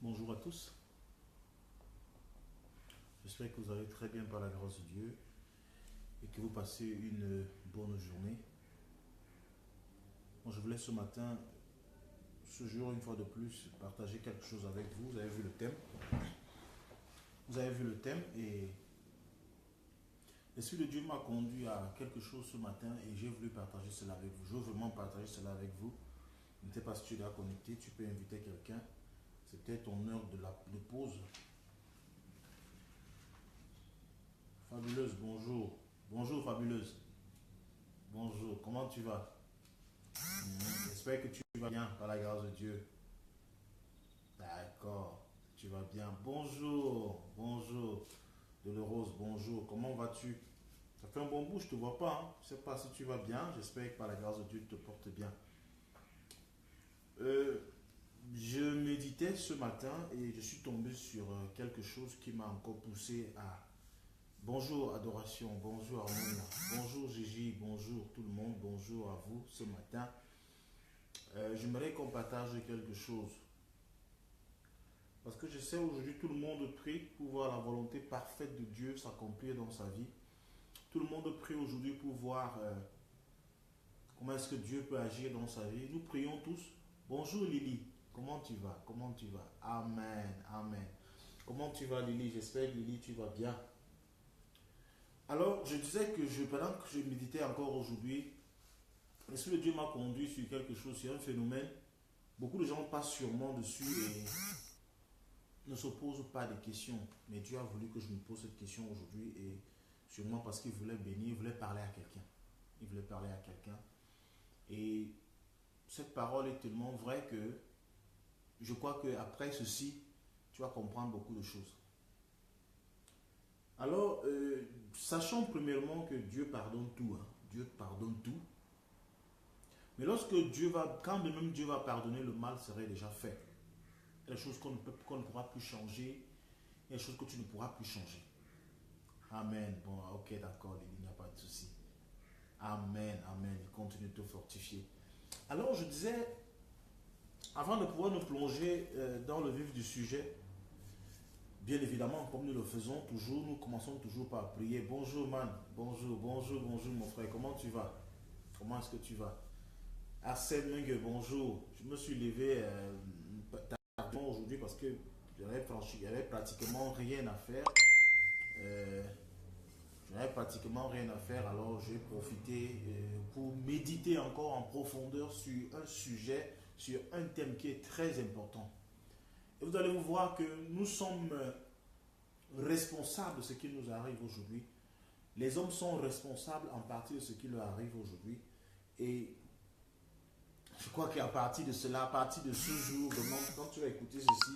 Bonjour à tous. J'espère que vous allez très bien par la grâce de Dieu et que vous passez une bonne journée. Moi, je voulais ce matin, ce jour, une fois de plus, partager quelque chose avec vous. Vous avez vu le thème. Vous avez vu le thème et l'Esprit de Dieu m'a conduit à quelque chose ce matin et j'ai voulu partager cela avec vous. Je veux vraiment partager cela avec vous. Je ne sais pas si tu es là connecté, tu peux inviter quelqu'un. C'est peut-être ton heure de pause. Fabuleuse, bonjour. Bonjour Fabuleuse. Bonjour, comment tu vas? J'espère que tu vas bien par la grâce de Dieu. D'accord, tu vas bien. Bonjour, bonjour. Rose, bonjour. Comment vas-tu? Ça fait un bon bout, je ne te vois pas. Hein. Je ne sais pas si tu vas bien. J'espère que par la grâce de Dieu, tu te portes bien. Euh, je méditais ce matin et je suis tombé sur quelque chose qui m'a encore poussé à... Bonjour Adoration, bonjour Harmonia, bonjour Gigi, bonjour tout le monde, bonjour à vous ce matin. J'aimerais qu'on partage quelque chose. Parce que je sais aujourd'hui tout le monde prie pour voir la volonté parfaite de Dieu s'accomplir dans sa vie. Tout le monde prie aujourd'hui pour voir comment est-ce que Dieu peut agir dans sa vie. Nous prions tous. Bonjour Lily, comment tu vas? Comment tu vas? Amen, amen. Comment tu vas Lily? J'espère que Lily tu vas bien. Alors je disais que pendant que je méditais encore aujourd'hui, l'Esprit de Dieu m'a conduit sur quelque chose, sur un phénomène. Beaucoup de gens passent sûrement dessus et ne se posent pas de questions. Mais Dieu a voulu que je me pose cette question aujourd'hui et sûrement parce qu'il voulait bénir, il voulait parler à quelqu'un. Il voulait parler à quelqu'un. Et cette parole est tellement vraie que je crois qu'après ceci, tu vas comprendre beaucoup de choses. Alors, sachons premièrement que Dieu pardonne tout. Hein. Dieu pardonne tout. Mais lorsque quand même Dieu va pardonner, le mal serait déjà fait. Il y a des choses qu'on ne pourra plus changer. Il y a des choses que tu ne pourras plus changer. Amen. Bon, ok, d'accord, il n'y a pas de souci. Amen, amen. Il continue de te fortifier. Alors, je disais, avant de pouvoir nous plonger dans le vif du sujet, bien évidemment, comme nous le faisons toujours, nous commençons toujours par prier. Bonjour, man. Bonjour, bonjour, bonjour, mon frère. Comment tu vas? Comment est-ce que tu vas? Arsène Mengue, bonjour. Je me suis levé tardivement aujourd'hui parce que il n'y avait pratiquement rien à faire. Je n'avais pratiquement rien à faire, alors j'ai profité pour méditer encore en profondeur sur un sujet, sur un thème qui est très important. Et vous allez vous voir que nous sommes responsables de ce qui nous arrive aujourd'hui. Les hommes sont responsables en partie de ce qui leur arrive aujourd'hui. Et je crois qu'à partir de cela, à partir de ce jour, quand tu vas écouter ceci,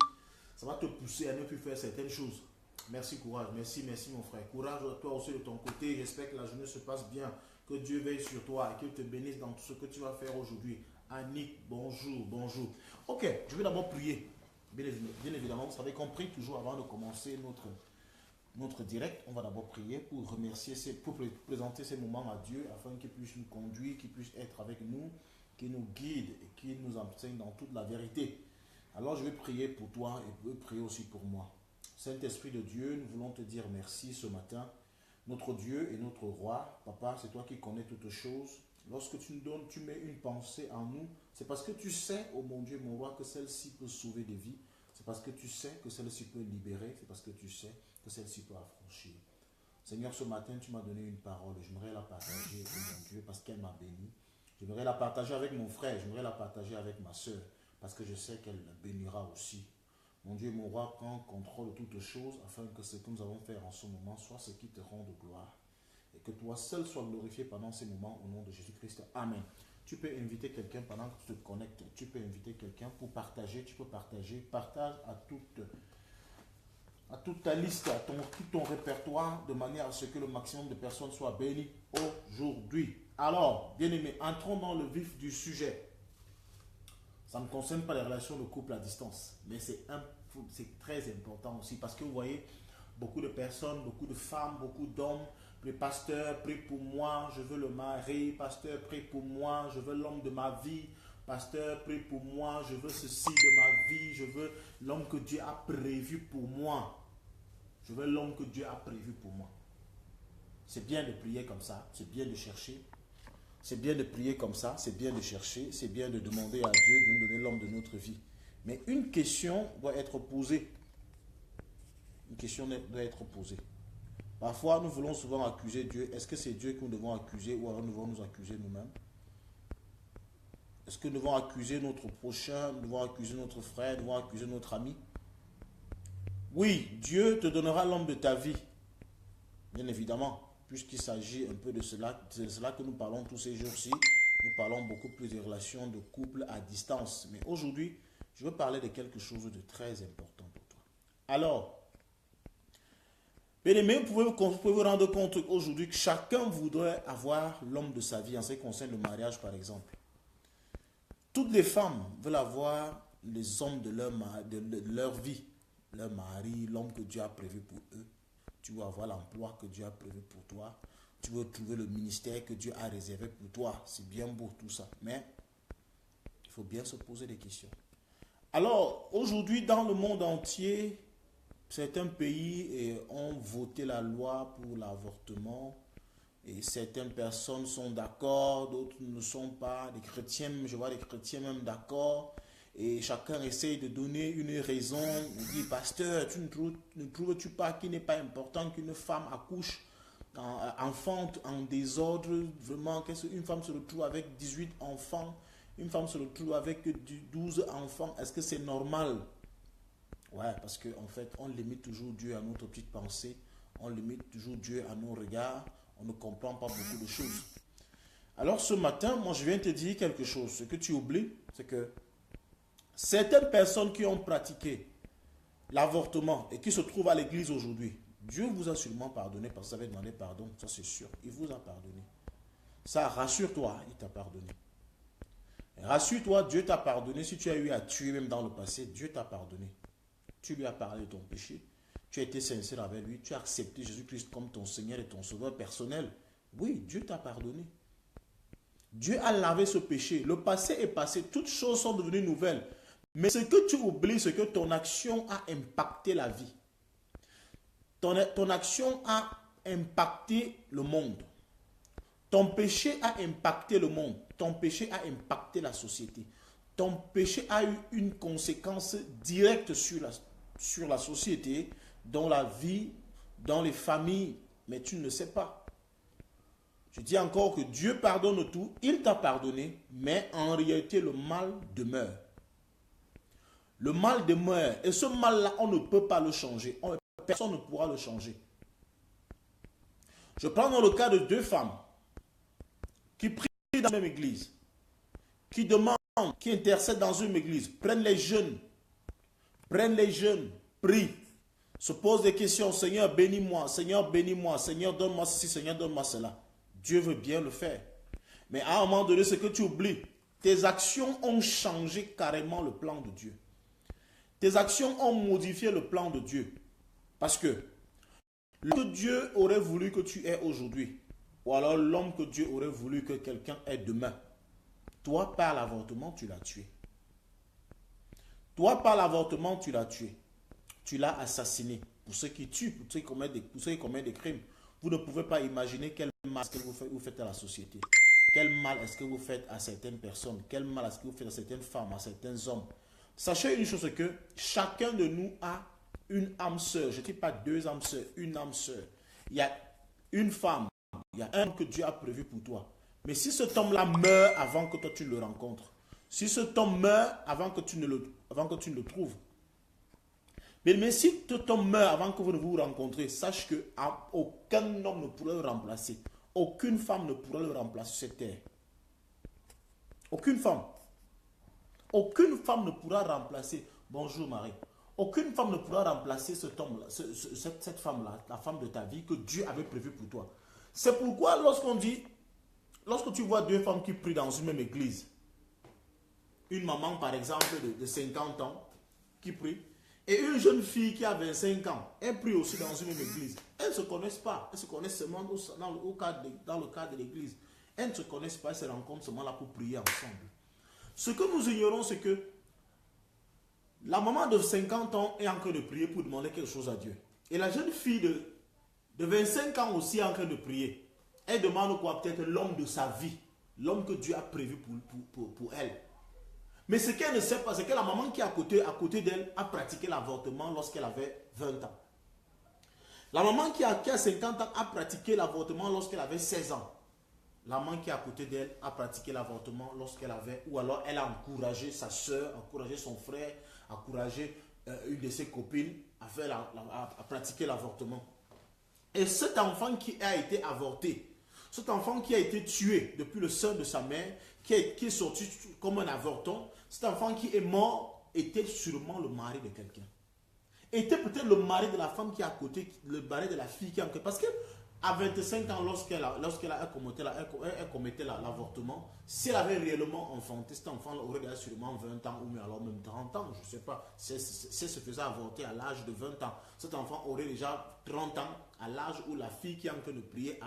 ça va te pousser à ne plus faire certaines choses. Merci, courage. Merci, merci, mon frère. Courage, toi aussi de ton côté. J'espère que la journée se passe bien. Que Dieu veille sur toi et qu'il te bénisse dans tout ce que tu vas faire aujourd'hui. Annick, bonjour, bonjour. Ok, je vais d'abord prier. Bien évidemment, vous savez qu'on prie toujours avant de commencer notre direct. On va d'abord prier pour remercier, pour présenter ces moments à Dieu afin qu'il puisse nous conduire, qu'il puisse être avec nous, qu'il nous guide et qu'il nous enseigne dans toute la vérité. Alors je vais prier pour toi et je vais prier aussi pour moi. Saint-Esprit de Dieu, nous voulons te dire merci ce matin. Notre Dieu et notre Roi, Papa, c'est toi qui connais toutes choses. Lorsque tu nous donnes, tu mets une pensée en nous, c'est parce que tu sais, oh mon Dieu, mon Roi, que celle-ci peut sauver des vies. C'est parce que tu sais que celle-ci peut libérer. C'est parce que tu sais que celle-ci peut affranchir. Seigneur, ce matin, tu m'as donné une parole. J'aimerais la partager, oh mon Dieu, parce qu'elle m'a béni. J'aimerais la partager avec mon frère. J'aimerais la partager avec ma soeur, parce que je sais qu'elle la bénira aussi. Mon Dieu, mon Roi, prends contrôle de toutes choses afin que ce que nous allons faire en ce moment soit ce qui te rende gloire. Et que toi seul sois glorifié pendant ces moments au nom de Jésus-Christ. Amen. Tu peux inviter quelqu'un pendant que tu te connectes. Tu peux inviter quelqu'un pour partager. Tu peux partager. Partage à toute ta liste, à tout ton répertoire, de manière à ce que le maximum de personnes soient bénies aujourd'hui. Alors, bien-aimés, entrons dans le vif du sujet. Ça ne concerne pas les relations de couple à distance, mais c'est très important aussi parce que vous voyez, beaucoup de personnes, beaucoup de femmes, beaucoup d'hommes, les pasteurs, prie pour moi, je veux le mari, pasteur, prie pour moi, je veux l'homme de ma vie, pasteur, prie pour moi, je veux ceci de ma vie, je veux l'homme que Dieu a prévu pour moi. Je veux l'homme que Dieu a prévu pour moi. C'est bien de prier comme ça, c'est bien de chercher. C'est bien de prier comme ça, c'est bien de chercher, c'est bien de demander à Dieu de nous donner l'homme de notre vie. Mais une question doit être posée. Une question doit être posée. Parfois, nous voulons souvent accuser Dieu. Est-ce que c'est Dieu que nous devons accuser ou alors nous devons nous accuser nous-mêmes? Est-ce que nous devons accuser notre prochain, nous devons accuser notre frère, nous devons accuser notre ami? Oui, Dieu te donnera l'homme de ta vie, bien évidemment, puisqu'il s'agit un peu de cela. C'est de cela que nous parlons tous ces jours-ci. Nous parlons beaucoup plus des relations de couple à distance. Mais aujourd'hui, je veux parler de quelque chose de très important pour toi. Alors, bien-aimés, vous pouvez vous rendre compte aujourd'hui que chacun voudrait avoir l'homme de sa vie en ce qui concerne le mariage, par exemple. Toutes les femmes veulent avoir les hommes de leur vie, leur mari, l'homme que Dieu a prévu pour eux. Tu veux avoir l'emploi que Dieu a prévu pour toi. Tu veux trouver le ministère que Dieu a réservé pour toi. C'est bien beau tout ça, mais il faut bien se poser des questions. Alors, aujourd'hui, dans le monde entier, certains pays ont voté la loi pour l'avortement et certaines personnes sont d'accord, d'autres ne sont pas. Des chrétiens, je vois des chrétiens même d'accord. Et chacun essaye de donner une raison. On dit, pasteur, ne trouves-tu pas qu'il n'est pas important qu'une femme accouche, enfante en désordre? Vraiment, une femme se retrouve avec 18 enfants, une femme se retrouve avec 12 enfants. Est-ce que c'est normal? Ouais, parce qu'en fait, on limite toujours Dieu à notre petite pensée. On limite toujours Dieu à nos regards. On ne comprend pas beaucoup de choses. Alors ce matin, moi je viens te dire quelque chose. Ce que tu oublies, c'est que certaines personnes qui ont pratiqué l'avortement et qui se trouvent à l'église aujourd'hui, Dieu vous a sûrement pardonné parce que vous avez demandé pardon, ça c'est sûr. Il vous a pardonné. Ça, rassure-toi, il t'a pardonné. Rassure-toi, Dieu t'a pardonné. Si tu as eu à tuer même dans le passé, Dieu t'a pardonné. Tu lui as parlé de ton péché. Tu as été sincère avec lui. Tu as accepté Jésus-Christ comme ton Seigneur et ton Sauveur personnel. Oui, Dieu t'a pardonné. Dieu a lavé ce péché. Le passé est passé. Toutes choses sont devenues nouvelles. Mais ce que tu oublies, c'est que ton action a impacté la vie. Ton action a impacté le monde. Ton péché a impacté le monde. Ton péché a impacté la société. Ton péché a eu une conséquence directe sur la société, dans la vie, dans les familles. Mais tu ne le sais pas. Je dis encore que Dieu pardonne tout. Il t'a pardonné, mais en réalité, le mal demeure. Le mal demeure. Et ce mal-là, on ne peut pas le changer. Personne ne pourra le changer. Je prends dans le cas de deux femmes qui prient dans la même église, qui demandent, qui intercèdent dans une église, prennent les jeunes, prient, se posent des questions. Seigneur, bénis-moi, Seigneur, bénis-moi, Seigneur, donne-moi ceci, Seigneur, donne-moi cela. Dieu veut bien le faire. Mais à un moment donné, ce que tu oublies, tes actions ont changé carrément le plan de Dieu. Tes actions ont modifié le plan de Dieu. Parce que l'homme que Dieu aurait voulu que tu aies aujourd'hui, ou alors l'homme que Dieu aurait voulu que quelqu'un ait demain, toi, par l'avortement, tu l'as tué. Toi, par l'avortement, tu l'as tué. Tu l'as assassiné. Pour ceux qui tuent, pour ceux qui commettent des crimes, vous ne pouvez pas imaginer quel mal est-ce que vous faites à la société. Quel mal est-ce que vous faites à certaines personnes. Quel mal est-ce que vous faites à certaines femmes, à certains hommes. Sachez une chose, que chacun de nous a une âme sœur. Je ne dis pas deux âmes sœurs, une âme sœur. Il y a une femme, il y a un homme que Dieu a prévu pour toi. Mais si cet homme-là meurt avant que toi tu le rencontres, si cet homme meurt avant que tu ne le trouves, mais si cet homme meurt avant que vous ne vous rencontrez, sache qu'aucun homme ne pourra le remplacer. Aucune femme ne pourra le remplacer sur cette terre. Aucune femme. Aucune femme ne pourra remplacer. Bonjour Marie. Aucune femme ne pourra remplacer cet homme-là, cette femme-là, la femme de ta vie que Dieu avait prévue pour toi. C'est pourquoi lorsque tu vois deux femmes qui prient dans une même église, une maman par exemple de 50 ans qui prie, et une jeune fille qui a 25 ans, elle prie aussi dans une même église. Elles ne se connaissent pas, elles se connaissent seulement dans le cadre de l'église. Elles ne se connaissent pas, elles se rencontrent seulement là pour prier ensemble. Ce que nous ignorons, c'est que la maman de 50 ans est en train de prier pour demander quelque chose à Dieu. Et la jeune fille de 25 ans aussi est en train de prier. Elle demande quoi? Peut-être l'homme de sa vie. L'homme que Dieu a prévu pour elle. Mais ce qu'elle ne sait pas, c'est que la maman qui est à côté d'elle a pratiqué l'avortement lorsqu'elle avait 20 ans. La maman qui a 50 ans a pratiqué l'avortement lorsqu'elle avait 16 ans. La maman qui est à côté d'elle a pratiqué l'avortement lorsqu'elle avait, ou alors elle a encouragé sa soeur, encouragé son frère, encouragé une de ses copines à pratiquer l'avortement. Et cet enfant qui a été avorté, cet enfant qui a été tué depuis le sein de sa mère, qui est sorti comme un avorton, cet enfant qui est mort était sûrement le mari de quelqu'un. Était peut-être le mari de la femme qui est à côté, le mari de la fille qui est à côté. Parce que à 25 ans, lorsqu'elle commettait l'avortement, si elle avait réellement enfanté, cet enfant aurait déjà sûrement 20 ans ou alors même 30 ans, je ne sais pas. Si elle se faisait avorter à l'âge de 20 ans, cet enfant aurait déjà 30 ans à l'âge où la fille qui est en train de prier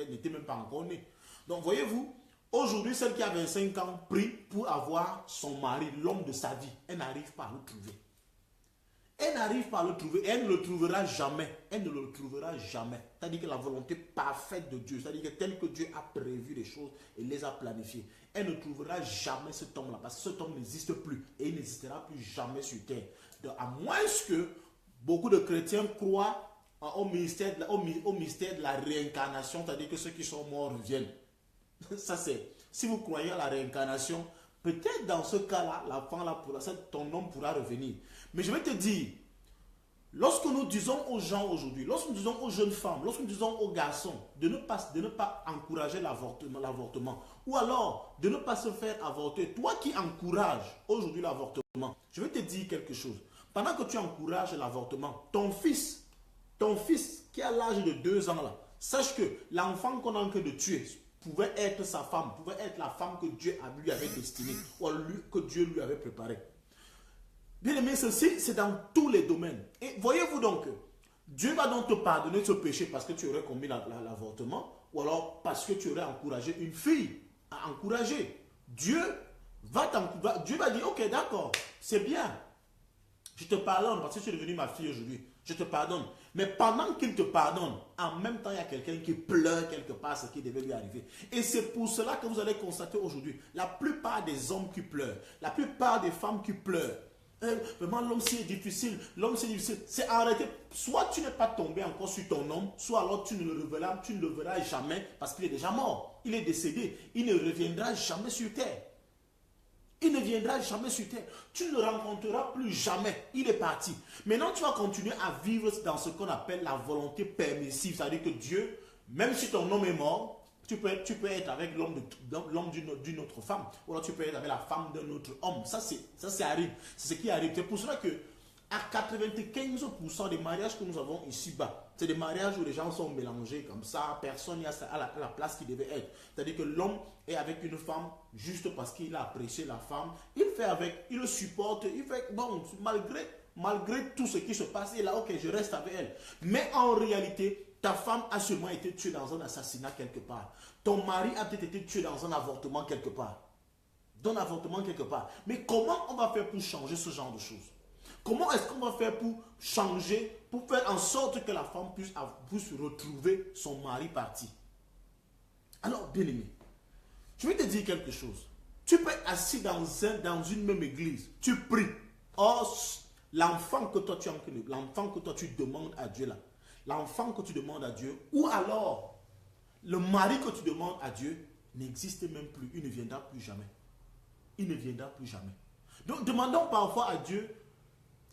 n'était même pas encore née. Donc voyez-vous, aujourd'hui, celle qui a 25 ans prie pour avoir son mari, l'homme de sa vie. Elle n'arrive pas à le trouver. Elle n'arrive pas à le trouver et elle ne le trouvera jamais. Elle ne le trouvera jamais. C'est-à-dire que la volonté parfaite de Dieu, c'est-à-dire que tel que Dieu a prévu les choses et les a planifiées, elle ne trouvera jamais cet homme-là parce que cet homme n'existe plus et il n'existera plus jamais sur terre. Donc, à moins que beaucoup de chrétiens croient au mystère de la réincarnation, c'est-à-dire que ceux qui sont morts reviennent. Ça c'est, si vous croyez à la réincarnation, peut-être dans ce cas-là, ton homme pourra revenir. Mais je vais te dire, lorsque nous disons aux gens aujourd'hui, lorsque nous disons aux jeunes femmes, lorsque nous disons aux garçons de ne pas encourager l'avortement, ou alors de ne pas se faire avorter, toi qui encourages aujourd'hui l'avortement, je vais te dire quelque chose. Pendant que tu encourages l'avortement, ton fils qui a l'âge de 2 ans là, sache que l'enfant qu'on est en train de tuer pouvait être sa femme, pouvait être la femme que Dieu lui avait destinée, ou que Dieu lui avait préparée. Bien aimé, ceci, c'est dans tous les domaines. Et voyez-vous donc, Dieu va donc te pardonner ce péché parce que tu aurais commis l'avortement, ou alors parce que tu aurais encouragé une fille à encourager. Dieu va dire, ok, d'accord, c'est bien. Je te pardonne parce que tu es devenu ma fille aujourd'hui. Je te pardonne. Mais pendant qu'il te pardonne, en même temps, il y a quelqu'un qui pleure quelque part ce qui devait lui arriver. Et c'est pour cela que vous allez constater aujourd'hui, la plupart des hommes qui pleurent, la plupart des femmes qui pleurent, vraiment l'homme c'est difficile, c'est arrêté. Soit tu n'es pas tombé encore sur ton homme, soit alors tu ne le verras jamais parce qu'il est déjà mort. Il est décédé, il ne reviendra jamais sur terre. Il ne viendra jamais sur terre. Tu ne le rencontreras plus jamais. Il est parti. Maintenant, tu vas continuer à vivre dans ce qu'on appelle la volonté permissive. C'est-à-dire que Dieu, même si ton homme est mort, tu peux être avec l'homme d'une autre femme. Ou alors tu peux être avec la femme d'un autre homme. Ça, arrive. C'est ce qui arrive. C'est pour cela que à 95% des mariages que nous avons ici-bas, c'est des mariages où les gens sont mélangés comme ça, personne n'est à la place qu'il devait être. C'est-à-dire que l'homme est avec une femme juste parce qu'il a apprécié la femme, il fait avec, il le supporte, il fait, bon, malgré tout ce qui se passe, il est là, ok, je reste avec elle. Mais en réalité, ta femme a sûrement été tuée dans un assassinat quelque part. Ton mari a peut-être été tué dans un avortement quelque part. Mais comment on va faire pour changer ce genre de choses? Comment est-ce qu'on va faire pour changer, pour faire en sorte que la femme puisse retrouver son mari parti? Alors, bien aimé, je vais te dire quelque chose. Tu peux être assis dans une même église, tu pries. Or, l'enfant que toi tu demandes à Dieu là, l'enfant que tu demandes à Dieu, ou alors le mari que tu demandes à Dieu n'existe même plus. Il ne viendra plus jamais. Donc, demandons parfois à Dieu.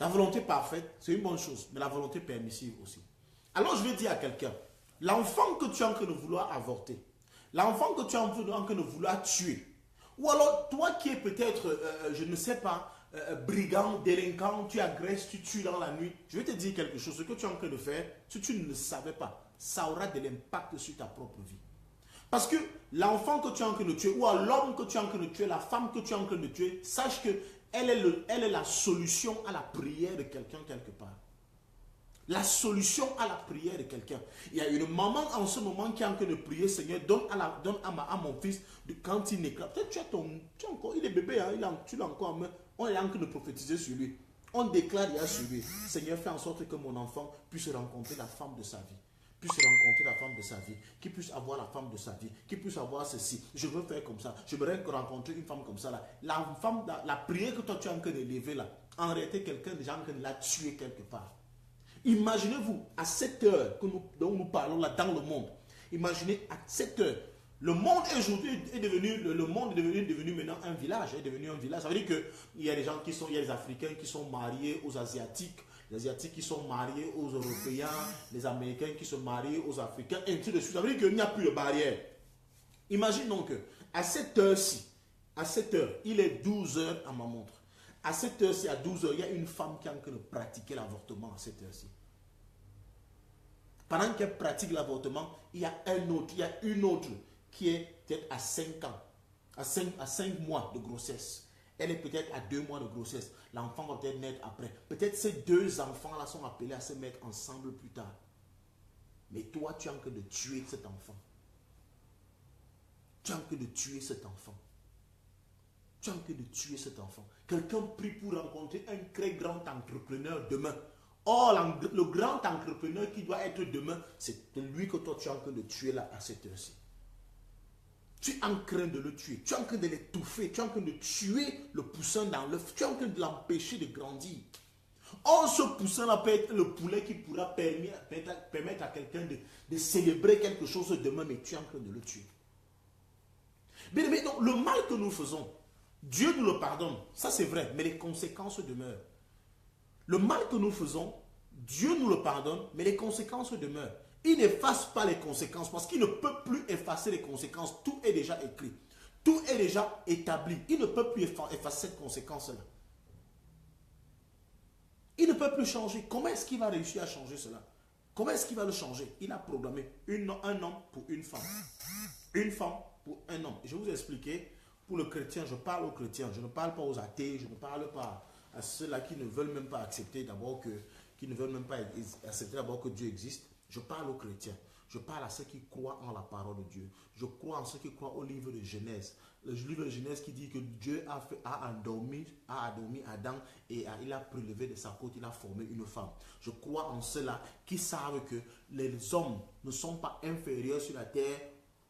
La volonté parfaite, c'est une bonne chose, mais la volonté permissive aussi. Alors je vais dire à quelqu'un, l'enfant que tu es en train de vouloir avorter, l'enfant que tu es en train de vouloir tuer, ou alors toi qui es peut-être, je ne sais pas, brigand, délinquant, tu agresses, tu tues dans la nuit, je vais te dire quelque chose, ce que tu es en train de faire, si tu ne le savais pas, ça aura de l'impact sur ta propre vie. Parce que l'enfant que tu es en train de tuer, ou l'homme que tu es en train de tuer, la femme que tu es en train de tuer, sache que elle est la solution à la prière de quelqu'un quelque part. la solution à la prière de quelqu'un. Il y a une maman en ce moment qui est en train de prier, Seigneur, donne à mon fils, quand il n'éclate. Peut-être tu as encore, il est bébé, hein, tu l'as encore en main. On est en train de prophétiser sur lui. On déclare il y a sur lui. Seigneur, fais en sorte que mon enfant puisse rencontrer la femme de sa vie. Puisse rencontrer la femme de sa vie, qui puisse avoir la femme de sa vie, qui puisse avoir ceci. Je veux faire comme ça. Je voudrais rencontrer une femme comme ça. Là. La prière que toi tu es en train d'élever là, en réalité, quelqu'un déjà en train de la tuer quelque part. Imaginez-vous, à cette heure dont nous parlons là dans le monde, imaginez à cette heure, le monde aujourd'hui est devenu, le monde est devenu maintenant un village, est devenu un village. Ça veut dire qu'il y a des gens qui sont, il y a des Africains qui sont mariés aux Asiatiques, les Asiatiques qui sont mariés aux Européens, les Américains qui sont mariés aux Africains, et ainsi de suite. Ça veut dire qu'il n'y a plus de barrière. Imaginons que à cette heure-ci, à cette heure, il est 12 heures à ma montre. À cette heure-ci, à 12 heures, il y a une femme qui est en train de pratiquer l'avortement à cette heure-ci. Pendant qu'elle pratique l'avortement, il y a une autre qui est peut-être à 5 ans, à 5 mois de grossesse. Elle est peut-être à 2 mois de grossesse. L'enfant va peut-être naître après. Peut-être ces deux enfants-là sont appelés à se mettre ensemble plus tard. Mais toi, tu es en train de tuer cet enfant. Tu es en train de tuer cet enfant. Tu es en train de tuer cet enfant. Quelqu'un prie pour rencontrer un très grand entrepreneur demain. Or, le grand entrepreneur qui doit être demain, c'est lui que toi tu es en train de tuer là à cette heure-ci. Tu es en train de le tuer. Tu es en train de l'étouffer. Tu es en train de tuer le poussin dans l'œuf. Tu es en train de l'empêcher de grandir. Or, ce poussin-là peut être le poulet qui pourra permettre à quelqu'un de célébrer quelque chose demain, mais tu es en train de le tuer. Bien aimé, donc, le mal que nous faisons, Dieu nous le pardonne. Ça, c'est vrai, mais les conséquences demeurent. Le mal que nous faisons, Dieu nous le pardonne, mais les conséquences demeurent. Il n'efface pas les conséquences parce qu'il ne peut plus effacer les conséquences. Tout est déjà écrit. Tout est déjà établi. Il ne peut plus effacer cette conséquence-là. Il ne peut plus changer. Comment est-ce qu'il va réussir à changer cela? Comment est-ce qu'il va le changer? Il a programmé un homme pour une femme. Une femme pour un homme. Je vais vous expliquer. Pour le chrétien, je parle aux chrétiens. Je ne parle pas aux athées. Je ne parle pas à ceux-là qui ne veulent même pas accepter d'abord qui ne veulent même pas accepter d'abord que Dieu existe. Je parle aux chrétiens. Je parle à ceux qui croient en la parole de Dieu. Je crois en ceux qui croient au livre de Genèse. Le livre de Genèse qui dit que Dieu a endormi Adam et il a prélevé de sa côte, il a formé une femme. Je crois en ceux-là qui savent que les hommes ne sont pas inférieurs sur la terre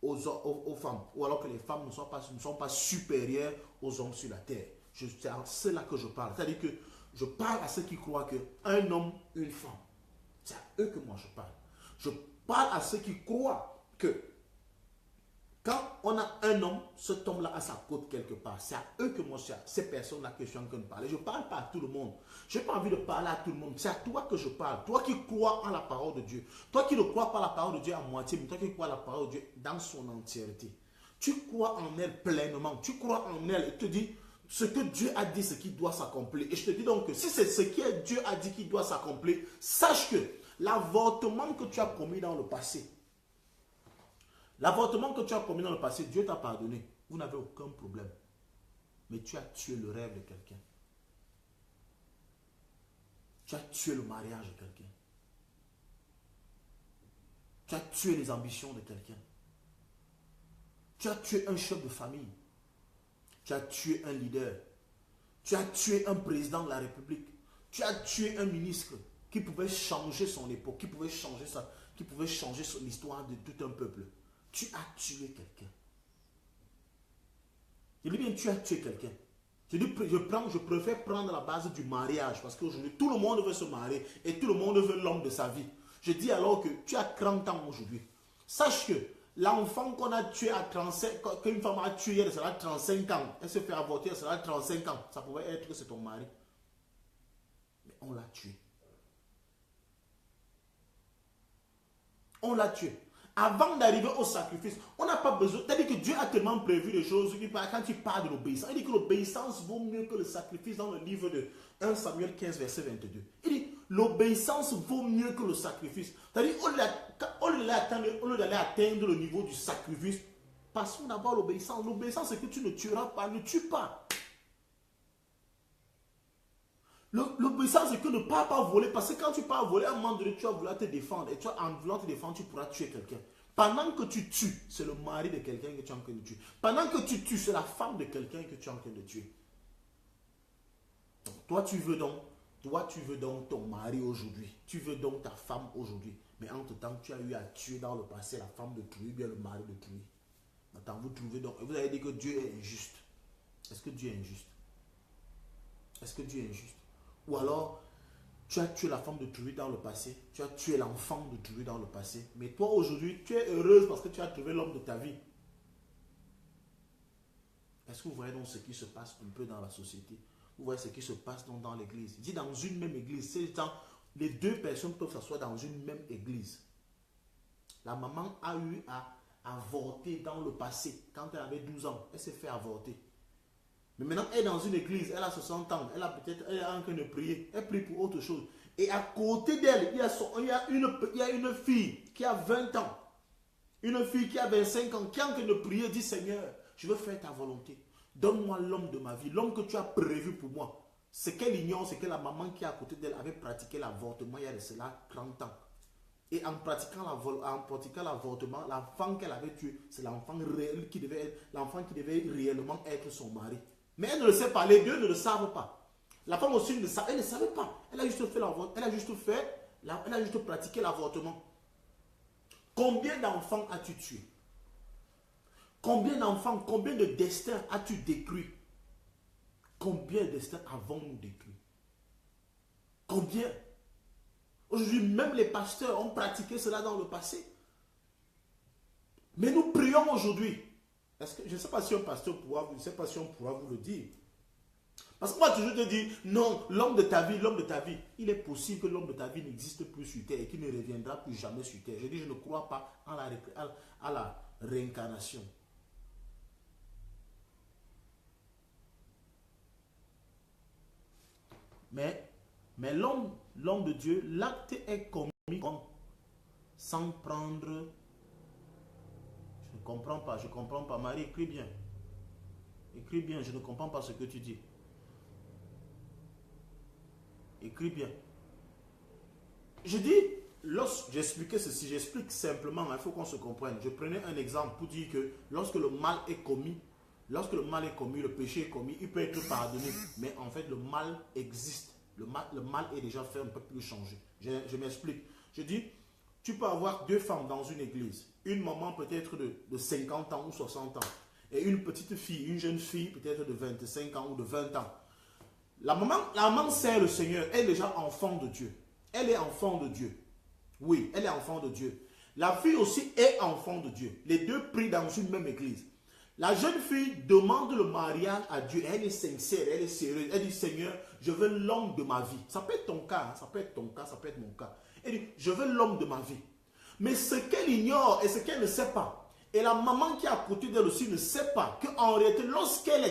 aux femmes. Ou alors que les femmes ne sont pas supérieures aux hommes sur la terre. C'est à ceux-là que je parle. C'est-à-dire que je parle à ceux qui croient qu'un homme, une femme. C'est à eux que moi je parle. Je parle à ceux qui croient que quand on a un homme, cet homme-là a sa côte quelque part. C'est à eux que moi, c'est à ces personnes-là que je suis en train de parler. Je ne parle pas à tout le monde. Je n'ai pas envie de parler à tout le monde. C'est à toi que je parle. Toi qui crois en la parole de Dieu. Toi qui ne crois pas à la parole de Dieu à moitié, mais toi qui crois à la parole de Dieu dans son entièreté. Tu crois en elle pleinement. Tu crois en elle et te dis ce que Dieu a dit, ce qui doit s'accomplir. Et je te dis donc que si c'est ce que Dieu a dit qui doit s'accomplir, sache que l'avortement que tu as commis dans le passé, Dieu t'a pardonné. Vous n'avez aucun problème. Mais tu as tué le rêve de quelqu'un. Tu as tué le mariage de quelqu'un. Tu as tué les ambitions de quelqu'un. Tu as tué un chef de famille. Tu as tué un leader. Tu as tué un président de la République. Tu as tué un ministre qui pouvait changer son époque, qui pouvait changer l'histoire de tout un peuple. Tu as tué quelqu'un. Je dis bien, tu as tué quelqu'un. Je préfère prendre la base du mariage parce qu'aujourd'hui, tout le monde veut se marier et tout le monde veut l'homme de sa vie. Je dis alors que tu as 30 ans aujourd'hui. Sache que l'enfant qu'on a tué à 35, qu'une femme a tué, elle sera 35 ans. Elle se fait avorter, elle sera 35 ans. Ça pouvait être que c'est ton mari. Mais on l'a tué. On l'a tué. Avant d'arriver au sacrifice, on n'a pas besoin. C'est-à-dire que Dieu a tellement prévu des choses quand il parle de l'obéissance. Il dit que l'obéissance vaut mieux que le sacrifice dans le livre de 1 Samuel 15, verset 22. Il dit l'obéissance vaut mieux que le sacrifice. C'est-à-dire au lieu d'aller atteindre le niveau du sacrifice, passons d'abord l'obéissance. L'obéissance, c'est que tu ne tueras pas, ne tue pas. L'obéissance, c'est que ne pas voler. Parce que quand tu pars voler, à un moment donné, tu vas vouloir te défendre. Et toi, en voulant te défendre, tu pourras tuer quelqu'un. Pendant que tu tues, c'est le mari de quelqu'un que tu es en train de tuer. Pendant que tu tues, c'est la femme de quelqu'un que tu es en train de tuer. Donc, toi, tu veux donc ton mari aujourd'hui. Tu veux donc ta femme aujourd'hui. Mais entre-temps, tu as eu à tuer dans le passé la femme de Trouy, bien le mari de Trouy. Maintenant, vous trouvez donc... Vous avez dit que Dieu est injuste. Est-ce que Dieu est injuste? Est-ce que Dieu est injuste? Ou alors, tu as tué la femme de Trouy dans le passé. Tu as tué l'enfant de Trouy dans le passé. Mais toi, aujourd'hui, tu es heureuse parce que tu as trouvé l'homme de ta vie. Est-ce que vous voyez donc ce qui se passe un peu dans la société? Vous voyez ce qui se passe donc dans l'église. Il dit dans une même église. Les deux personnes peuvent s'asseoir dans une même église. La maman a eu à avorter dans le passé. Quand elle avait 12 ans, elle s'est fait avorter. Mais maintenant, elle est dans une église, elle a 60 ans, elle est en train de prier, elle prie pour autre chose. Et à côté d'elle, il y a une fille qui a 20 ans, une fille qui a 25 ans, qui est en train de prier, dit Seigneur, je veux faire ta volonté. Donne-moi l'homme de ma vie, l'homme que tu as prévu pour moi. Ce qu'elle ignore, c'est que la maman qui est à côté d'elle avait pratiqué l'avortement il y a de cela 30 ans. Et en pratiquant l'avortement, l'enfant qu'elle avait tué, c'est l'enfant qui devait réellement être son mari. Mais elle ne le sait pas, les deux ne le savent pas. La femme aussi, elle ne savait pas. Elle a juste pratiqué l'avortement. Combien d'enfants as-tu tué? Combien d'enfants, combien de destins as-tu détruit? Combien de destins avons-nous détruits? Combien? Aujourd'hui, même les pasteurs ont pratiqué cela dans le passé. Mais nous prions aujourd'hui. Je ne sais pas si un pasteur pourra, je ne sais pas si on pourra vous le dire. Parce que moi, toujours te dis, non, l'homme de ta vie, il est possible que l'homme de ta vie n'existe plus sur terre et qu'il ne reviendra plus jamais sur terre. Je dis, je ne crois pas à la réincarnation. Mais l'homme de Dieu, l'acte est commis sans prendre... Je ne comprends pas. Marie, écris bien. Écris bien, je ne comprends pas ce que tu dis. Écris bien. Je dis, lorsque j'expliquais ceci, j'explique simplement, il faut qu'on se comprenne. Je prenais un exemple pour dire que lorsque le mal est commis, le péché est commis, il peut être pardonné. Mais en fait, le mal existe. Le mal est déjà fait, on ne peut plus le changer. Je m'explique. Je dis, tu peux avoir deux femmes dans une église. Une maman peut-être de 50 ans ou 60 ans. Et une petite fille, une jeune fille peut-être de 25 ans ou de 20 ans. La maman sert le Seigneur. Elle est déjà enfant de Dieu. Elle est enfant de Dieu. Oui, elle est enfant de Dieu. La fille aussi est enfant de Dieu. Les deux prient dans une même église. La jeune fille demande le mariage à Dieu. Elle est sincère, elle est sérieuse. Elle dit, Seigneur, je veux l'homme de ma vie. Ça peut être ton cas, ça peut être ton cas, ça peut être mon cas. Elle dit, je veux l'homme de ma vie. Mais ce qu'elle ignore et ce qu'elle ne sait pas, et la maman qui est à côté d'elle aussi ne sait pas, qu'en réalité, lorsqu'elle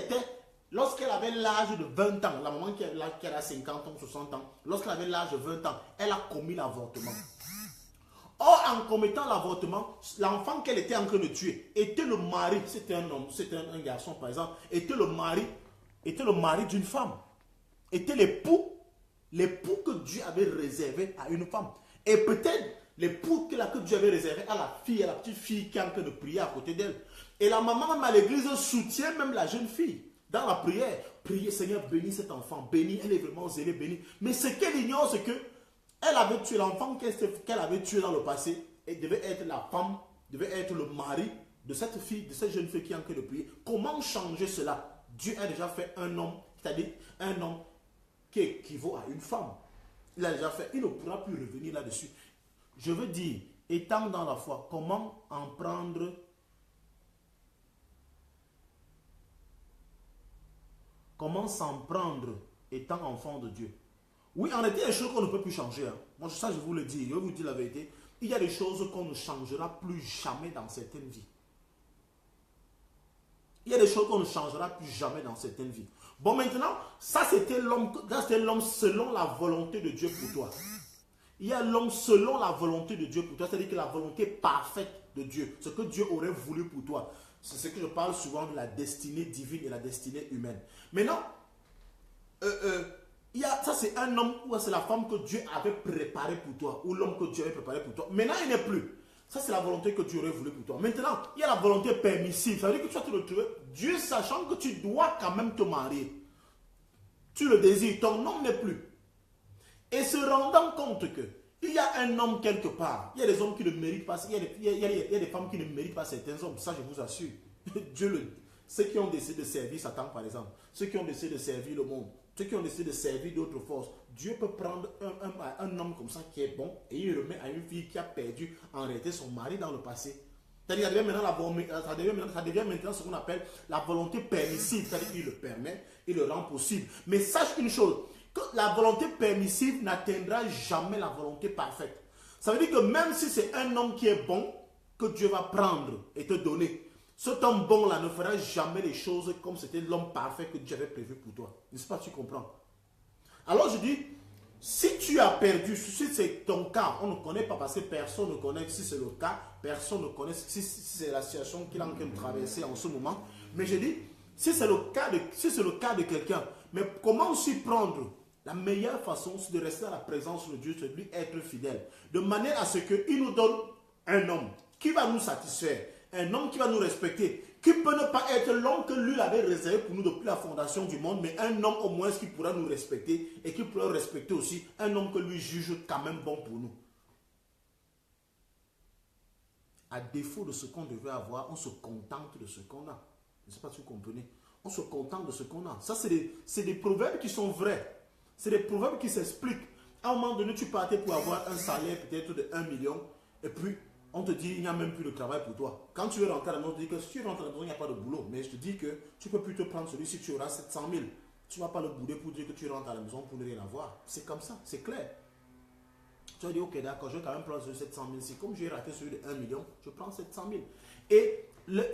avait l'âge de 20 ans, la maman qui a 50 ans, 60 ans, lorsqu'elle avait l'âge de 20 ans, elle a commis l'avortement. Or, en commettant l'avortement, l'enfant qu'elle était en train de tuer était le mari, c'était un homme, c'était un garçon par exemple, était le mari d'une femme, était l'époux que Dieu avait réservé à une femme. Et peut-être l'époux que Dieu avait réservé à la fille, à la petite fille qui est en train de prier à côté d'elle. Et la maman même à l'église soutient même la jeune fille dans la prière. Priez, Seigneur, bénis cet enfant, bénis, elle est vraiment zélée, bénis. Mais ce qu'elle ignore, c'est que elle avait tué l'enfant qu'elle avait tué dans le passé et devait être la femme, devait être le mari de cette fille, de cette jeune fille qui est en train de prier. Comment changer cela? Dieu a déjà fait un homme, c'est-à-dire un homme qui équivaut à une femme. Il a déjà fait, il ne pourra plus revenir là-dessus. Je veux dire, étant dans la foi, comment s'en prendre étant enfant de Dieu? Oui, en réalité, il y a des choses qu'on ne peut plus changer. Hein. Moi, ça, je vous le dis. Je vais vous dire la vérité. Il y a des choses qu'on ne changera plus jamais dans certaines vies. Il y a des choses qu'on ne changera plus jamais dans certaines vies. Bon, maintenant, ça, c'était l'homme selon la volonté de Dieu pour toi. Il y a l'homme selon la volonté de Dieu pour toi. C'est-à-dire que la volonté parfaite de Dieu. Ce que Dieu aurait voulu pour toi. C'est ce que je parle souvent de la destinée divine et la destinée humaine. Maintenant, Ça c'est un homme ou c'est la femme que Dieu avait préparé pour toi, ou l'homme que Dieu avait préparé pour toi. Maintenant, il n'est plus. Ça, c'est la volonté que Dieu aurait voulu pour toi. Maintenant, il y a la volonté permissive. Ça veut dire que tu vas te retrouver, Dieu sachant que tu dois quand même te marier. Tu le désires, ton homme n'est plus. Et se rendant compte que il y a un homme quelque part, il y a des hommes qui ne méritent pas, il y a des femmes qui ne méritent pas certains hommes, ça je vous assure. Ceux qui ont décidé de servir Satan par exemple, ceux qui ont décidé de servir le monde, ceux qui ont décidé de servir d'autres forces, Dieu peut prendre un homme comme ça qui est bon et il le remet à une fille qui a perdu en réalité son mari dans le passé. C'est-à-dire ça devient maintenant ce qu'on appelle la volonté permissive, c'est-à-dire il le permet, il le rend possible. Mais sache une chose, que la volonté permissive n'atteindra jamais la volonté parfaite. Ça veut dire que même si c'est un homme qui est bon, que Dieu va prendre et te donner, cet homme bon-là ne fera jamais les choses comme c'était l'homme parfait que Dieu avait prévu pour toi. N'est-ce pas, tu comprends? Alors je dis, si tu as perdu, si c'est ton cas, on ne connaît pas parce que personne ne connaît si c'est le cas, personne ne connaît si c'est la situation qu'il est en train de traverser en ce moment. Mais je dis, si c'est le cas de quelqu'un, mais comment s'y prendre? La meilleure façon, c'est de rester à la présence de Dieu, c'est de lui être fidèle. De manière à ce qu'il nous donne un homme qui va nous satisfaire, un homme qui va nous respecter, qui peut ne pas être l'homme que lui avait réservé pour nous depuis la fondation du monde, mais un homme au moins qui pourra nous respecter et qui pourra respecter aussi un homme que lui juge quand même bon pour nous. À défaut de ce qu'on devait avoir, on se contente de ce qu'on a. Je ne sais pas si vous comprenez. On se contente de ce qu'on a. Ça, c'est des proverbes qui sont vrais. C'est des proverbes qui s'expliquent. À un moment donné, tu partais pour avoir un salaire peut-être de 1 million, et puis on te dit, il n'y a même plus de travail pour toi. Quand tu veux rentrer à la maison, on te dit que si tu rentres à la maison, il n'y a pas de boulot. Mais je te dis que tu peux plus te prendre celui-ci, tu auras 700 000. Tu ne vas pas le bouder pour dire que tu rentres à la maison pour ne rien avoir. C'est comme ça, c'est clair. Tu vas dire, ok, d'accord, je vais quand même prendre celui de 700 000. Si comme j'ai raté celui de 1 million, je prends 700 000. Et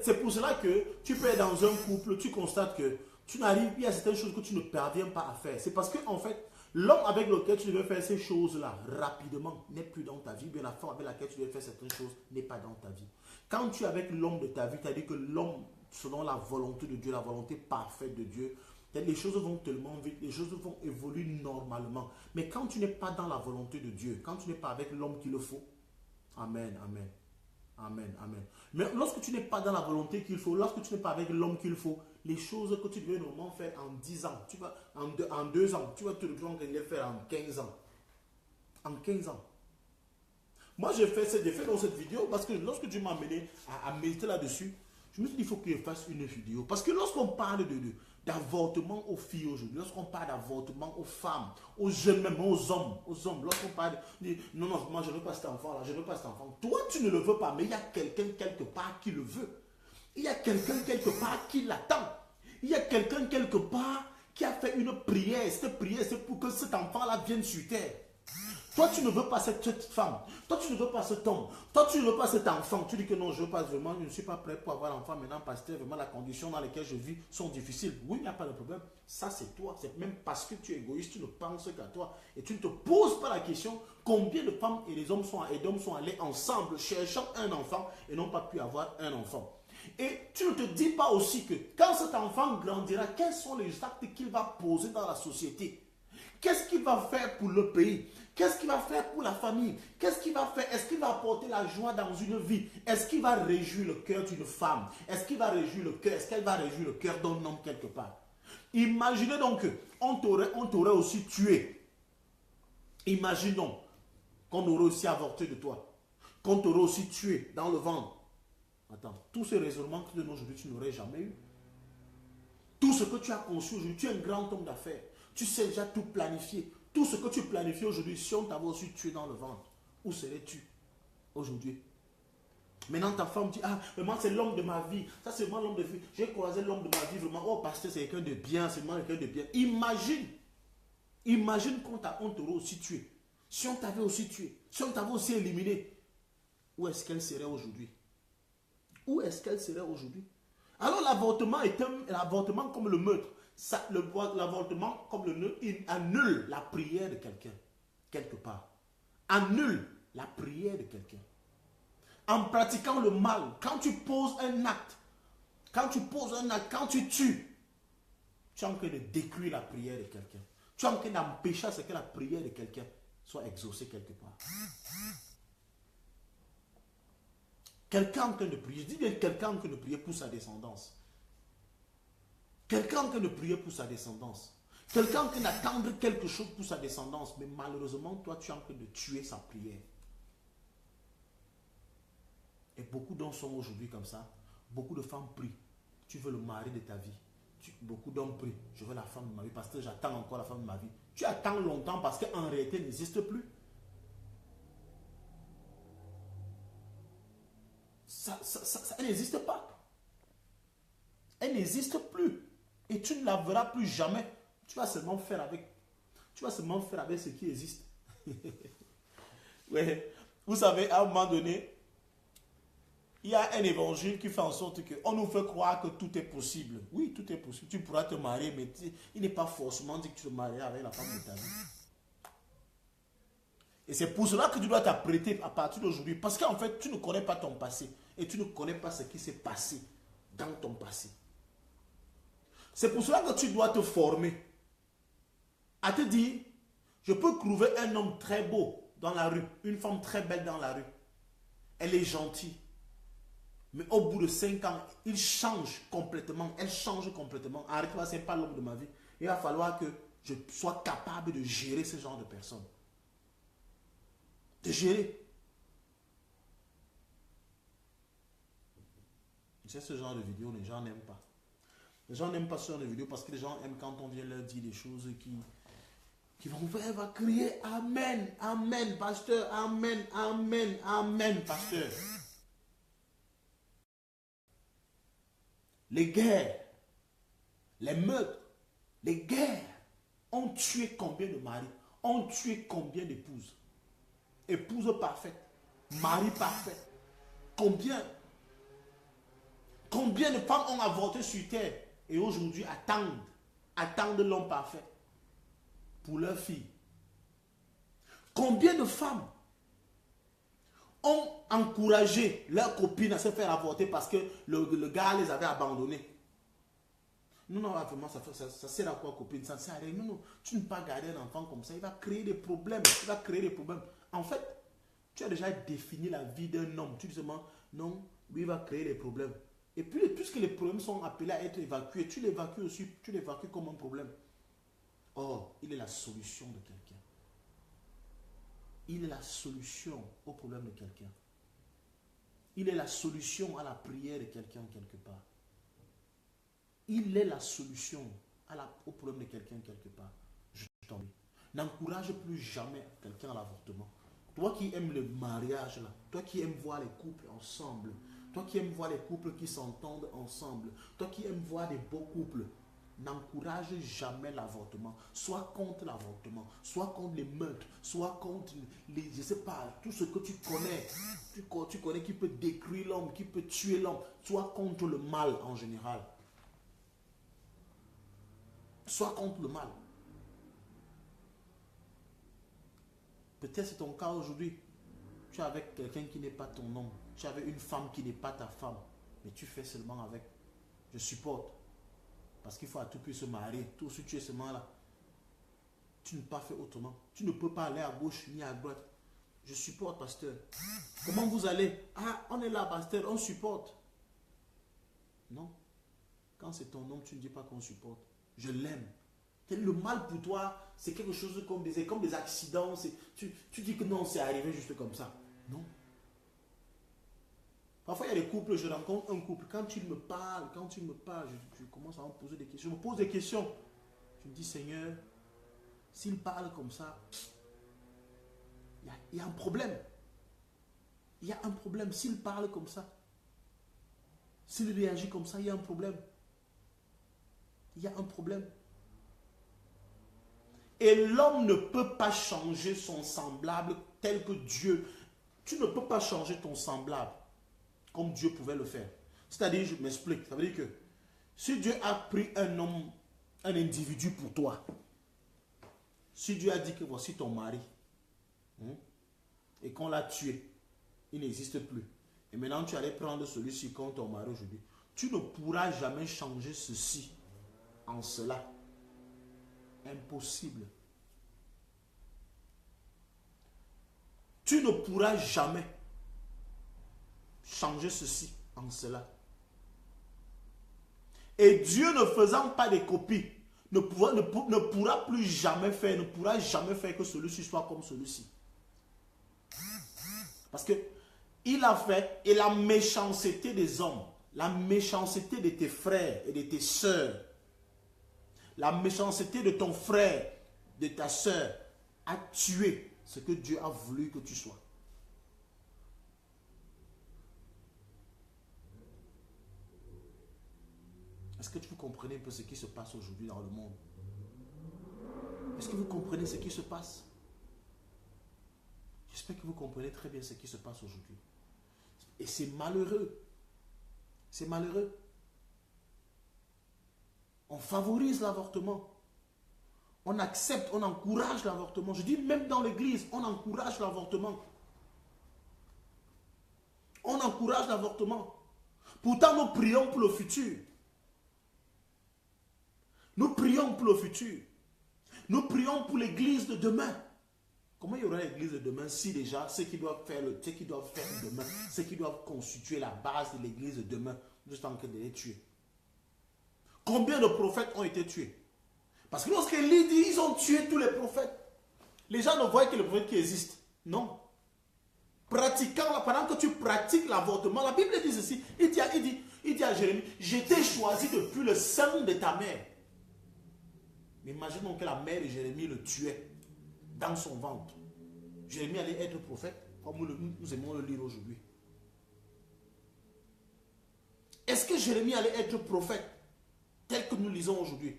c'est pour cela que tu peux être dans un couple, tu constates que tu n'arrives, il y a certaines choses que tu ne parviens pas à faire. C'est parce que, en fait, l'homme avec lequel tu devais faire ces choses-là rapidement n'est plus dans ta vie. Bien la femme avec laquelle tu devais faire certaines choses n'est pas dans ta vie. Quand tu es avec l'homme de ta vie, tu as dit que l'homme, selon la volonté de Dieu, la volonté parfaite de Dieu, les choses vont tellement vite, les choses vont évoluer normalement. Mais quand tu n'es pas dans la volonté de Dieu, quand tu n'es pas avec l'homme qu'il faut, amen, amen, amen, amen. Mais lorsque tu n'es pas dans la volonté qu'il faut, lorsque tu n'es pas avec l'homme qu'il faut, les choses que tu devais normalement faire en 10 ans, tu vas, en 2 ans, tu vas te retrouver à les faire en 15 ans. En 15 ans. Moi, j'ai fait dans cette vidéo parce que lorsque tu m'as amené à méditer là-dessus, je me suis dit, il faut que je fasse une vidéo. Parce que lorsqu'on parle d'avortement aux filles aujourd'hui, lorsqu'on parle d'avortement aux femmes, aux jeunes, même aux hommes, lorsqu'on parle de non, non, moi je ne veux pas cet enfant-là, je ne veux pas cet enfant. Toi, tu ne le veux pas, mais il y a quelqu'un quelque part qui le veut. Il y a quelqu'un quelque part qui l'attend. Il y a quelqu'un quelque part qui a fait une prière. Cette prière, c'est pour que cet enfant-là vienne sur terre. Toi, tu ne veux pas cette femme. Toi, tu ne veux pas cet homme. Toi, tu ne veux pas cet enfant. Tu dis que non, je ne veux pas vraiment, je ne suis pas prêt pour avoir l'enfant maintenant parce que vraiment, la condition dans laquelle je vis sont difficiles. Oui, il n'y a pas de problème. Ça, c'est toi. C'est même parce que tu es égoïste, tu ne penses qu'à toi. Et tu ne te poses pas la question combien de femmes et d'hommes sont allés ensemble cherchant un enfant et n'ont pas pu avoir un enfant. Et tu ne te dis pas aussi que quand cet enfant grandira, quels sont les actes qu'il va poser dans la société? Qu'est-ce qu'il va faire pour le pays? Qu'est-ce qu'il va faire pour la famille? Qu'est-ce qu'il va faire? Est-ce qu'il va apporter la joie dans une vie? Est-ce qu'il va réjouir le cœur d'une femme? Est-ce qu'il va réjouir le cœur? Est-ce qu'elle va réjouir le cœur d'un homme quelque part? Imaginez donc qu'on t'aurait aussi tué. Imaginons qu'on aurait aussi avorté de toi. Qu'on t'aurait aussi tué dans le ventre. Attends, tous ces raisonnements que de nos aujourd'hui tu n'aurais jamais eu. Tout ce que tu as conçu aujourd'hui, tu es un grand homme d'affaires. Tu sais déjà tout planifier. Tout ce que tu planifies aujourd'hui, si on t'avait aussi tué dans le ventre, où serais-tu aujourd'hui? Maintenant ta femme dit, ah, vraiment c'est l'homme de ma vie. Ça c'est vraiment l'homme de ma vie. J'ai croisé l'homme de ma vie vraiment. Oh pasteur, c'est quelqu'un de bien, c'est vraiment quelqu'un de bien. Imagine qu'on t'aurait aussi tué. Si on t'avait aussi tué, si on t'avait aussi éliminé, où est-ce qu'elle serait aujourd'hui? Où est-ce qu'elle serait aujourd'hui? Alors l'avortement est l'avortement comme le meurtre. L'avortement comme le meurtre, il annule la prière de quelqu'un, quelque part. Annule la prière de quelqu'un. En pratiquant le mal, quand tu poses un acte, quand tu tues, tu es en train de détruire la prière de quelqu'un. Tu es en train d'empêcher à ce que la prière de quelqu'un soit exaucée quelque part. Quelqu'un en train de prier, je dis bien quelqu'un en train de prier pour sa descendance. Quelqu'un en train de prier pour sa descendance. Quelqu'un en train d'attendre quelque chose pour sa descendance. Mais malheureusement, toi, tu es en train de tuer sa prière. Et beaucoup d'hommes sont aujourd'hui comme ça. Beaucoup de femmes prient. Tu veux le mari de ta vie. Beaucoup d'hommes prient. Je veux la femme de ma vie parce que j'attends encore la femme de ma vie. Tu attends longtemps parce qu'en réalité, elle n'existe plus. Elle n'existe pas. Elle n'existe plus. Et tu ne la verras plus jamais. Tu vas seulement faire avec ce qui existe. Ouais. Vous savez, à un moment donné, il y a un évangile qui fait en sorte qu'on nous fait croire que tout est possible. Oui, tout est possible. Tu pourras te marier, mais il n'est pas forcément dit que tu te marieras avec la femme de ta vie. Et c'est pour cela que tu dois t'apprêter à partir d'aujourd'hui. Parce qu'en fait, tu ne connais pas ton passé. Et tu ne connais pas ce qui s'est passé dans ton passé. C'est pour cela que tu dois te former. À te dire, je peux trouver un homme très beau dans la rue. Une femme très belle dans la rue. Elle est gentille. Mais au bout de 5 ans, il change complètement. Elle change complètement. Arrête-toi, ce n'est pas l'homme de ma vie. Il va falloir que je sois capable de gérer ce genre de personnes. De gérer. C'est ce genre de vidéo, les gens n'aiment pas. Les gens n'aiment pas ce genre de vidéo parce que les gens aiment quand on vient leur dire des choses qui vont faire, va crier Amen, Amen, pasteur, Amen, Amen, Amen, pasteur. Les guerres, les meurtres, les guerres ont tué combien de maris, ont tué combien d'épouses. Épouse parfaite, mari parfait. Combien de femmes ont avorté sur terre et aujourd'hui attendent l'homme parfait pour leur fille. Combien de femmes ont encouragé leur copine à se faire avorter parce que le gars les avait abandonnés. Non, vraiment, ça sert à quoi, copine? Ça sert à rien. Non, tu ne peux pas garder un enfant comme ça. Il va créer des problèmes. En fait, tu as déjà défini la vie d'un homme. Tu dis seulement, non, lui, il va créer des problèmes. Et puis, puisque les problèmes sont appelés à être évacués, tu l'évacues aussi, tu l'évacues comme un problème. Or, il est la solution de quelqu'un. Il est la solution au problème de quelqu'un. Il est la solution à la prière de quelqu'un quelque part. Il est la solution au problème de quelqu'un quelque part. Je t'en prie. N'encourage plus jamais quelqu'un à l'avortement. Toi qui aimes le mariage, là, toi qui aimes voir les couples ensemble, toi qui aimes voir les couples qui s'entendent ensemble, toi qui aimes voir des beaux couples, n'encourage jamais l'avortement. Sois contre l'avortement, sois contre les meurtres, sois contre les, je sais pas, tout ce que tu connais. Tu connais qui peut détruire l'homme, qui peut tuer l'homme. Sois contre le mal en général. Sois contre le mal. Peut-être c'est ton cas aujourd'hui. Tu es avec quelqu'un qui n'est pas ton homme. Tu es avec une femme qui n'est pas ta femme. Mais tu fais seulement avec. Je supporte. Parce qu'il faut à tout prix se marier. Tout ce que tu es seulement là. Tu ne peux pas faire autrement. Tu ne peux pas aller à gauche ni à droite. Je supporte, pasteur. Comment vous allez? Ah, on est là, pasteur. On supporte. Non. Quand c'est ton homme, tu ne dis pas qu'on supporte. Je l'aime. Le mal pour toi, c'est quelque chose comme des accidents. Tu dis que non, c'est arrivé juste comme ça. Non. Parfois, il y a des couples, je rencontre un couple. Quand tu me parles, je commence à me poser des questions. Je me pose des questions. Je me dis, Seigneur, s'il parle comme ça, il y a un problème. Il y a un problème. S'il parle comme ça, s'il réagit comme ça, il y a un problème. Il y a un problème. Et l'homme ne peut pas changer son semblable tel que Dieu. Tu ne peux pas changer ton semblable comme Dieu pouvait le faire. C'est-à-dire, je m'explique. Ça veut dire que si Dieu a pris un homme, un individu pour toi, si Dieu a dit que voici ton mari, et qu'on l'a tué, il n'existe plus. Et maintenant tu allais prendre celui-ci comme ton mari aujourd'hui. Tu ne pourras jamais changer ceci en cela. Impossible. tu ne pourras jamais changer ceci en cela. Et Dieu ne faisant pas des copies, ne pourra plus jamais faire, ne pourra jamais faire que celui-ci soit comme celui-ci. Parce que il a fait, et la méchanceté des hommes, la méchanceté de tes frères et de tes sœurs, la méchanceté de ton frère, de ta sœur, a tué ce que Dieu a voulu que tu sois. Est-ce que vous comprenez un peu ce qui se passe aujourd'hui dans le monde? Est-ce que vous comprenez ce qui se passe? J'espère que vous comprenez très bien ce qui se passe aujourd'hui. Et c'est malheureux. C'est malheureux. On favorise l'avortement. On accepte, on encourage l'avortement. Je dis même dans l'église, on encourage l'avortement. On encourage l'avortement. Pourtant, nous prions pour le futur. Nous prions pour le futur. Nous prions pour l'église de demain. Comment il y aura l'église de demain si déjà ceux qui doivent faire demain, ceux qui doivent constituer la base de l'église de demain, nous sommes en train de les tuer? Combien de prophètes ont été tués? Parce que lorsqu'Élie dit ils ont tué tous les prophètes, les gens ne voient que les prophètes qui existent. Non. Pratiquant, pendant que tu pratiques l'avortement, la Bible dit ceci, il dit à Jérémie, je t'ai choisi depuis le sein de ta mère. Mais imaginons que la mère de Jérémie le tuait dans son ventre. Jérémie allait être prophète, comme nous aimons le lire aujourd'hui. Est-ce que Jérémie allait être prophète, tel que nous lisons aujourd'hui?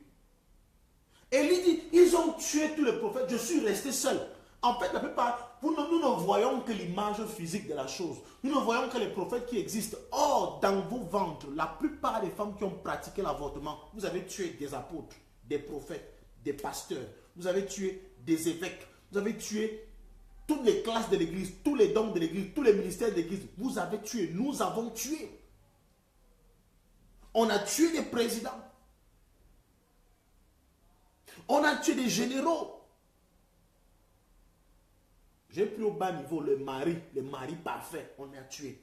Élie dit, ils ont tué tous les prophètes, je suis resté seul. En fait, la plupart, nous ne voyons que l'image physique de la chose. Nous ne voyons que les prophètes qui existent. Or, dans vos ventres, la plupart des femmes qui ont pratiqué l'avortement, vous avez tué des apôtres, des prophètes, des pasteurs. Vous avez tué des évêques. Vous avez tué toutes les classes de l'église, tous les dons de l'église, tous les ministères de l'église. Vous avez tué, nous avons tué. On a tué des présidents. On a tué des généraux. J'ai pris au bas niveau le mari parfait, on a tué.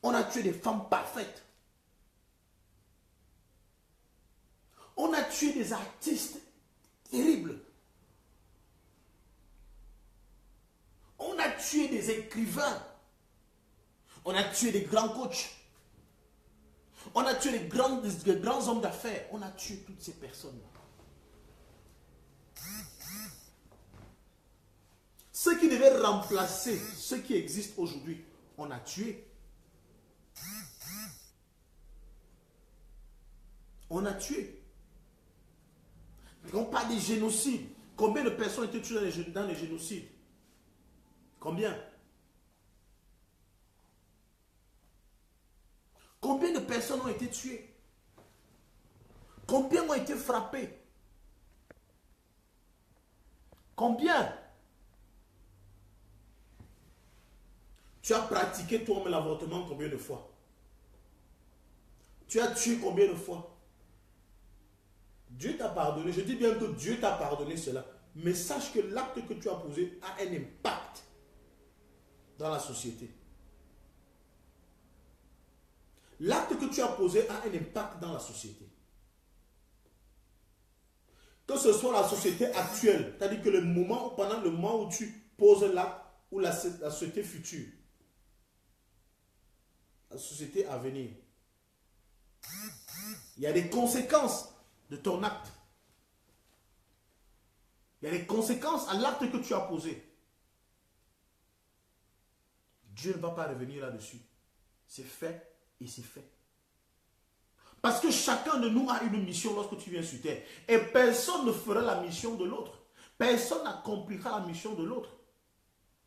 On a tué des femmes parfaites. On a tué des artistes terribles. On a tué des écrivains. On a tué des grands coachs. On a tué des grands hommes d'affaires. On a tué toutes ces personnes-là. Ceux qui devaient remplacer ceux qui existent aujourd'hui, on a tué. On a tué. On parle des génocides. Combien de personnes ont été tuées dans les génocides? Combien? Combien de personnes ont été tuées? Combien ont été frappées? Combien? Tu as pratiqué toi-même l'avortement combien de fois? Tu as tué combien de fois? Dieu t'a pardonné. Je dis bien que Dieu t'a pardonné cela. Mais sache que l'acte que tu as posé a un impact dans la société. L'acte que tu as posé a un impact dans la société. Que ce soit la société actuelle, c'est-à-dire que pendant le moment où tu poses l'acte, ou la société future, la société à venir, il y a des conséquences de ton acte. Il y a des conséquences à l'acte que tu as posé. Dieu ne va pas revenir là-dessus. C'est fait et c'est fait. Parce que chacun de nous a une mission lorsque tu viens sur terre. Et personne ne fera la mission de l'autre. Personne n'accomplira la mission de l'autre.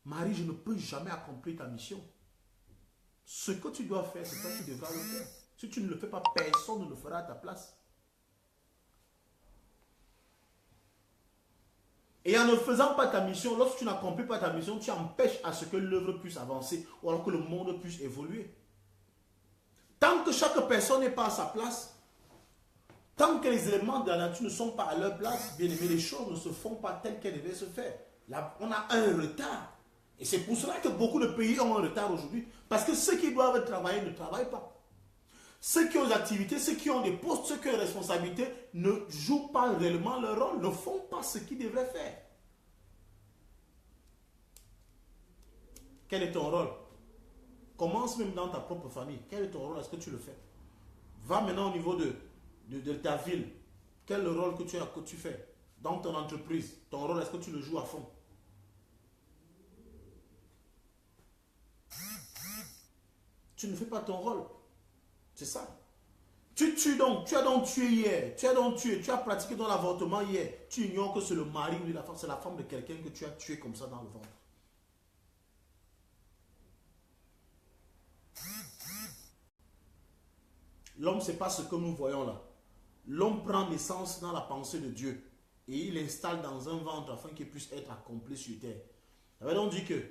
Marie, je ne peux jamais accomplir ta mission. Ce que tu dois faire, c'est toi qui devras le faire. Si tu ne le fais pas, personne ne le fera à ta place. Et en ne faisant pas ta mission, lorsque tu n'accomplis pas ta mission, tu empêches à ce que l'œuvre puisse avancer ou alors que le monde puisse évoluer. Tant que chaque personne n'est pas à sa place, tant que les éléments de la nature ne sont pas à leur place, bien aimé, les choses ne se font pas telles qu'elles devaient se faire. Là, on a un retard. Et c'est pour cela que beaucoup de pays ont un retard aujourd'hui. Parce que ceux qui doivent travailler ne travaillent pas. Ceux qui ont des activités, ceux qui ont des postes, ceux qui ont des responsabilités ne jouent pas réellement leur rôle, ne font pas ce qu'ils devraient faire. Quel est ton rôle? Commence même dans ta propre famille. Quel est ton rôle? Est-ce que tu le fais? Va maintenant au niveau de ta ville. Quel est le rôle que tu fais? Dans ton entreprise, ton rôle, est-ce que tu le joues à fond? Tu ne fais pas ton rôle. C'est ça. Tu as donc tué hier. Tu as pratiqué dans l'avortement hier. Tu ignores que c'est le mari ou la femme, c'est la femme de quelqu'un que tu as tué comme ça dans le ventre. L'homme, ce n'est pas ce que nous voyons là. L'homme prend naissance dans la pensée de Dieu et il l'installe dans un ventre afin qu'il puisse être accompli sur terre. Ça veut donc dire que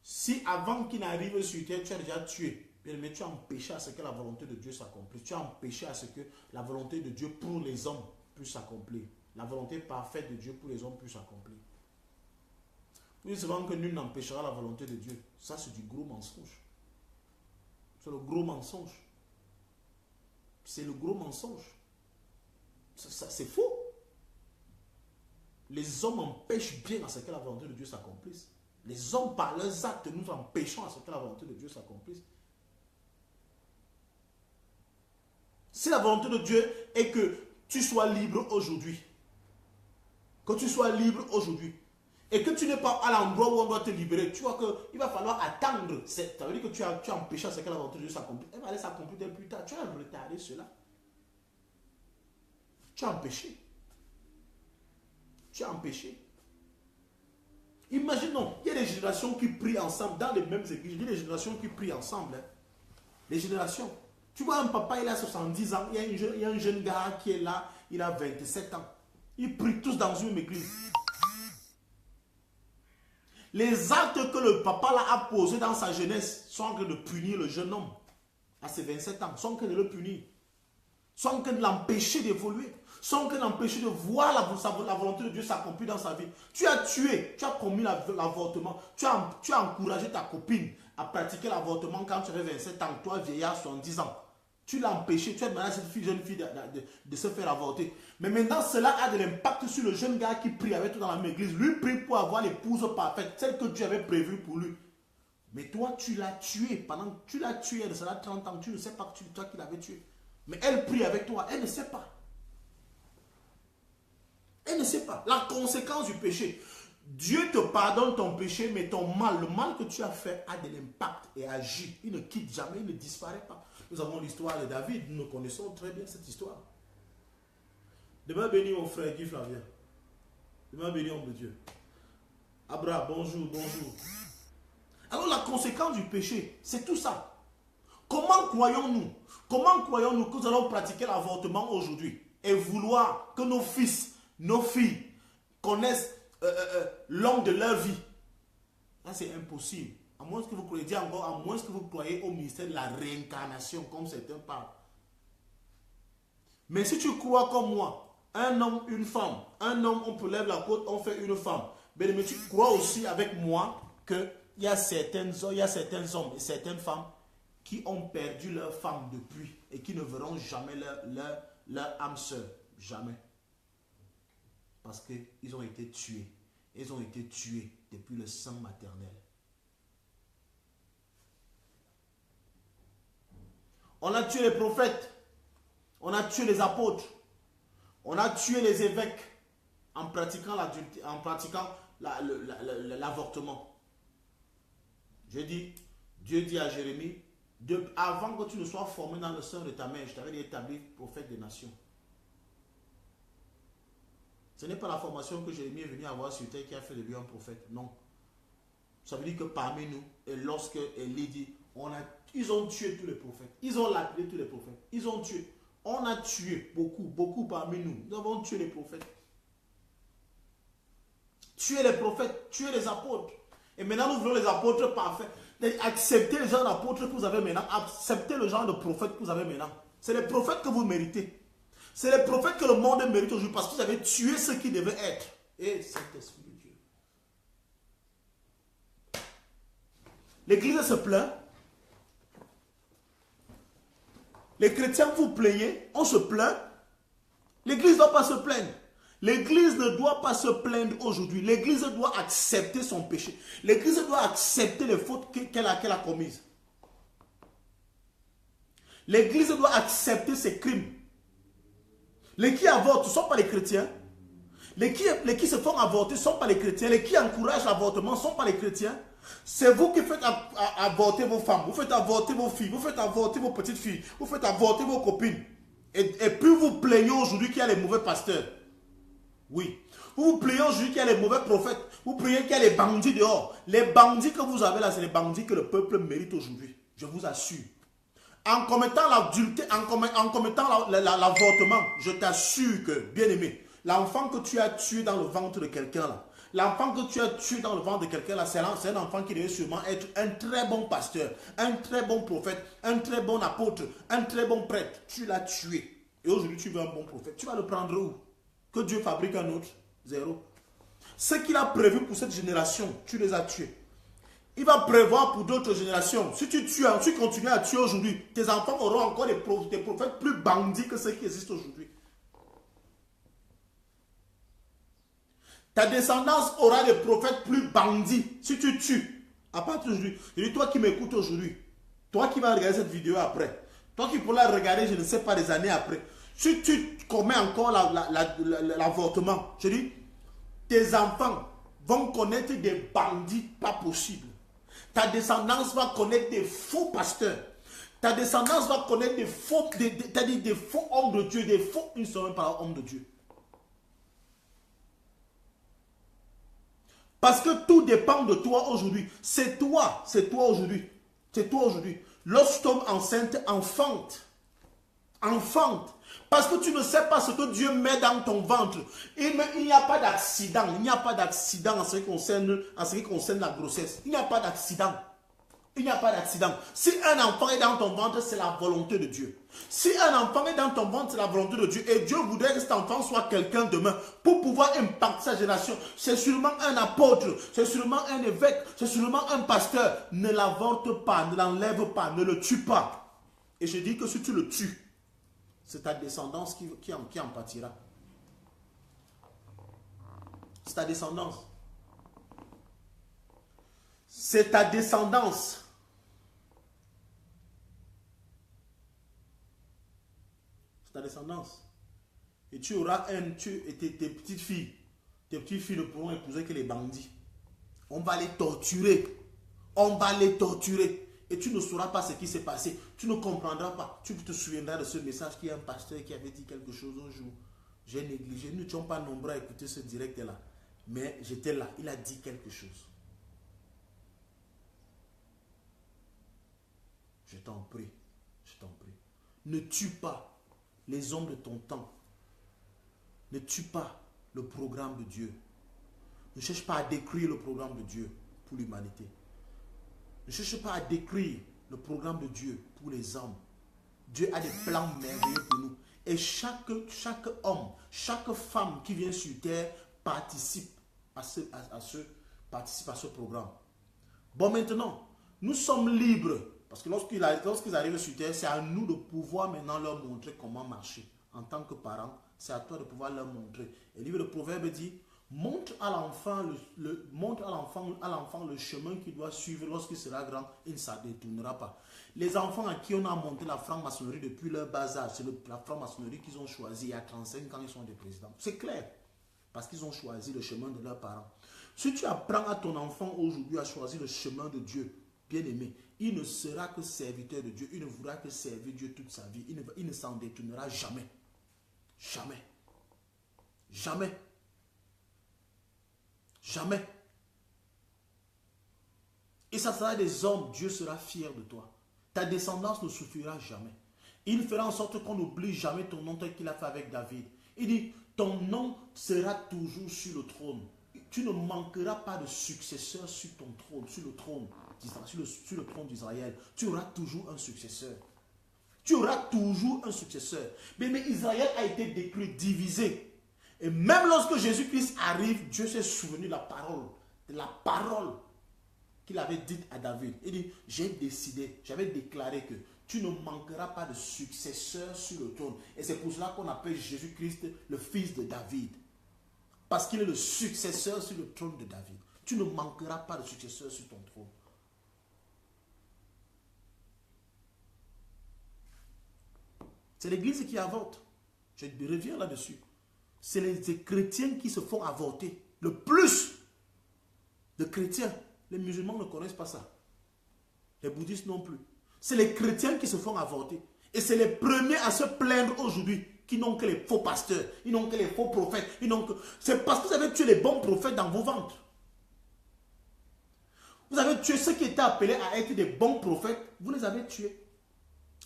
si avant qu'il n'arrive sur terre, tu as déjà tué, mais tu as empêché à ce que la volonté de Dieu s'accomplisse. Tu as empêché à ce que la volonté de Dieu pour les hommes puisse s'accomplir. La volonté parfaite de Dieu pour les hommes puisse s'accomplir. Vous dites souvent que nul n'empêchera la volonté de Dieu. Ça, c'est du gros mensonge. C'est le gros mensonge. C'est le gros mensonge. C'est faux. Les hommes empêchent bien à ce que la volonté de Dieu s'accomplisse. Les hommes, par leurs actes, nous empêchons à ce que la volonté de Dieu s'accomplisse. Si la volonté de Dieu est que tu sois libre aujourd'hui, que tu sois libre aujourd'hui, et que tu n'es pas à l'endroit où on doit te libérer, tu vois qu'il va falloir attendre. Ça veut dire que tu as empêché à ce que la volonté de Dieu s'accomplisse. Elle va aller s'accomplir plus tard. Tu as retardé cela. Tu as empêché. Tu as empêché. Imaginons, il y a des générations qui prient ensemble dans les mêmes églises. Il y a des générations qui prient ensemble. Hein. Les générations. Tu vois, un papa, il a 70 ans. Il y a un jeune gars qui est là. Il a 27 ans. Ils prient tous dans une église. Les actes que le papa là a posés dans sa jeunesse sont en train de punir le jeune homme à ses 27 ans. Sont en train de le punir. Sont en train de l'empêcher d'évoluer. Sont en train de l'empêcher de voir la volonté de Dieu s'accomplir dans sa vie. Tu as tué, tu as commis l'avortement. Tu as encouragé ta copine à pratiquer l'avortement quand tu avais 27 ans. Toi, vieillard, 70 ans. Tu l'as empêché, tu as demandé à cette jeune fille de se faire avorter. Mais maintenant, cela a de l'impact sur le jeune gars qui prie avec toi dans la même église. Lui prie pour avoir l'épouse parfaite, celle que Dieu avait prévue pour lui. Mais toi, tu l'as tué. Tu l'as tué de cela 30 ans. Tu ne sais pas que toi qui l'avais tué. Mais elle prie avec toi, elle ne sait pas. Elle ne sait pas. La conséquence du péché. Dieu te pardonne ton péché, mais ton mal, le mal que tu as fait a de l'impact et agit. Il ne quitte jamais, il ne disparaît pas. Nous avons l'histoire de David, nous connaissons très bien cette histoire. Demain béni mon frère Guy Flavien. Demain béni homme de Dieu. Abraham, bonjour, bonjour. Alors la conséquence du péché, c'est tout ça. Comment croyons-nous que nous allons pratiquer l'avortement aujourd'hui et vouloir que nos fils, nos filles connaissent l'homme de leur vie? Là, c'est impossible. À moins que vous croyez, encore, à moins que vous croyez au ministère de la réincarnation, comme certains parlent. Mais si tu crois comme moi, un homme, une femme, un homme, on peut lever la côte, on fait une femme. Mais tu crois aussi avec moi qu'il y a certains hommes et certaines femmes qui ont perdu leur femme depuis et qui ne verront jamais leur âme sœur. Jamais. Parce qu'ils ont été tués. Ils ont été tués depuis le sang maternel. On a tué les prophètes. On a tué les apôtres. On a tué les évêques en pratiquant l'avortement. Dieu dit à Jérémie, avant que tu ne sois formé dans le sein de ta mère, je t'avais établi prophète des nations. Ce n'est pas la formation que Jérémie est venu avoir sur terre qui a fait de lui un prophète. Non. Ça veut dire que parmi nous, et lorsque Élie dit, ils ont tué tous les prophètes. Ils ont lapidé tous les prophètes. Ils ont tué. On a tué beaucoup parmi nous. Nous avons tué les prophètes. Tué les prophètes, tué les apôtres. Et maintenant, nous voulons les apôtres parfaits. Acceptez le genre d'apôtres que vous avez maintenant. Acceptez le genre de prophètes que vous avez maintenant. C'est les prophètes que vous méritez. C'est les prophètes que le monde mérite aujourd'hui parce que vous avez tué ceux qui devaient être. Et Saint-Esprit de Dieu. L'église se plaint. Les chrétiens, vous plaignez, on se plaint. L'église ne doit pas se plaindre. L'église ne doit pas se plaindre aujourd'hui. L'église doit accepter son péché. L'église doit accepter les fautes qu'elle a commises. L'église doit accepter ses crimes. Les qui avortent ne sont pas les chrétiens. Les qui se font avorter ne sont pas les chrétiens. Les qui encouragent l'avortement ne sont pas les chrétiens. C'est vous qui faites avorter vos femmes. Vous faites avorter vos filles. Vous faites avorter vos petites filles. Vous faites avorter vos copines. Et puis vous plaignez aujourd'hui qu'il y a les mauvais pasteurs. Oui. Vous vous plaignez aujourd'hui qu'il y a les mauvais prophètes. Vous plaignez qu'il y a les bandits dehors. Les bandits que vous avez là, c'est les bandits que le peuple mérite aujourd'hui. Je vous assure. En commettant l'adultère, en commettant l'avortement, je t'assure que, bien aimé, l'enfant que tu as tué dans le ventre de quelqu'un là, l'enfant que tu as tué dans le ventre de quelqu'un là, c'est un enfant qui devait sûrement être un très bon pasteur, un très bon prophète, un très bon apôtre, un très bon prêtre. Tu l'as tué. Et aujourd'hui, tu veux un bon prophète. Tu vas le prendre où? Que Dieu fabrique un autre? Zéro. Ce qu'il a prévu pour cette génération, tu les as tués. Il va prévoir pour d'autres générations. Si tu tues, tu continues à tuer aujourd'hui, tes enfants auront encore des prophètes plus bandits que ceux qui existent aujourd'hui. Ta descendance aura des prophètes plus bandits si tu tues. À partir d'aujourd'hui, je dis toi qui m'écoutes aujourd'hui, toi qui vas regarder cette vidéo après, toi qui pourras la regarder, je ne sais pas, des années après, si tu commets encore l'avortement, je dis, tes enfants vont connaître des bandits pas possibles. Ta descendance va connaître des faux pasteurs. Ta descendance va connaître des faux, des faux hommes de Dieu, des faux, ils ne sont même pas hommes de Dieu. Parce que tout dépend de toi aujourd'hui. C'est toi aujourd'hui. C'est toi aujourd'hui. Lorsque tu tombes enceinte, enfante. Parce que tu ne sais pas ce que Dieu met dans ton ventre. Il n'y a pas d'accident. Il n'y a pas d'accident en ce qui concerne la grossesse. Il n'y a pas d'accident. Il n'y a pas d'accident. Si un enfant est dans ton ventre, c'est la volonté de Dieu. Si un enfant est dans ton ventre, c'est la volonté de Dieu. Et Dieu voudrait que cet enfant soit quelqu'un demain pour pouvoir impacter sa génération. C'est sûrement un apôtre, c'est sûrement un évêque, c'est sûrement un pasteur. Ne l'avorte pas, ne l'enlève pas, ne le tue pas. Et je dis que si tu le tues, c'est ta descendance qui en pâtira. C'est ta descendance. C'est ta descendance. C'est ta descendance. Et tu auras tes petites filles. Tes petites filles ne pourront épouser que les bandits. On va les torturer. On va les torturer. Et tu ne sauras pas ce qui s'est passé. Tu ne comprendras pas. Tu te souviendras de ce message qu'il y a un pasteur qui avait dit quelque chose un jour. J'ai négligé. Nous n'étions pas nombreux à écouter ce direct-là. Mais j'étais là. Il a dit quelque chose. Je t'en prie. Je t'en prie. Ne tue pas les hommes de ton temps. Ne tue pas le programme de Dieu. Ne cherche pas à décrire le programme de Dieu pour l'humanité. Ne cherche pas à décrire le programme de Dieu pour les hommes. Dieu a des plans merveilleux pour nous. Et chaque homme, chaque femme qui vient sur terre participe à ce programme. Bon, maintenant, nous sommes libres. Parce que lorsqu'ils arrivent sur terre, c'est à nous de pouvoir maintenant leur montrer comment marcher. En tant que parents, c'est à toi de pouvoir leur montrer. Et le livre de Proverbes dit, montre à l'enfant le chemin qu'il doit suivre lorsqu'il sera grand, il ne s'en détournera pas. Les enfants à qui on a monté la franc-maçonnerie depuis leur bas âge, c'est la franc-maçonnerie qu'ils ont choisi il y a 35 ans, ils sont des présidents. C'est clair. Parce qu'ils ont choisi le chemin de leurs parents. Si tu apprends à ton enfant aujourd'hui à choisir le chemin de Dieu, bien aimé, il ne sera que serviteur de Dieu. Il ne voudra que servir Dieu toute sa vie. Il ne s'en détournera jamais. Jamais. Jamais. Jamais. Et ça sera des hommes, Dieu sera fier de toi. Ta descendance ne souffrira jamais. Il fera en sorte qu'on n'oublie jamais ton nom tel qu'il a fait avec David. Il dit, ton nom sera toujours sur le trône. Tu ne manqueras pas de successeur sur ton trône, sur le trône d'Israël. Tu auras toujours un successeur. Tu auras toujours un successeur. Mais Israël a été détruit, divisé. Et même lorsque Jésus-Christ arrive, Dieu s'est souvenu de la parole qu'il avait dit à David. Il dit, j'ai décidé, j'avais déclaré que tu ne manqueras pas de successeur sur le trône. Et c'est pour cela qu'on appelle Jésus-Christ le fils de David. Parce qu'il est le successeur sur le trône de David. Tu ne manqueras pas de successeur sur ton trône. C'est l'église qui avorte. Je reviens là-dessus. C'est les chrétiens qui se font avorter. Le plus de chrétiens, les musulmans ne connaissent pas ça. Les bouddhistes non plus. C'est les chrétiens qui se font avorter. Et c'est les premiers à se plaindre aujourd'hui qui n'ont que les faux pasteurs, ils n'ont que les faux prophètes. C'est parce que vous avez tué les bons prophètes dans vos ventres. Vous avez tué ceux qui étaient appelés à être des bons prophètes, vous les avez tués.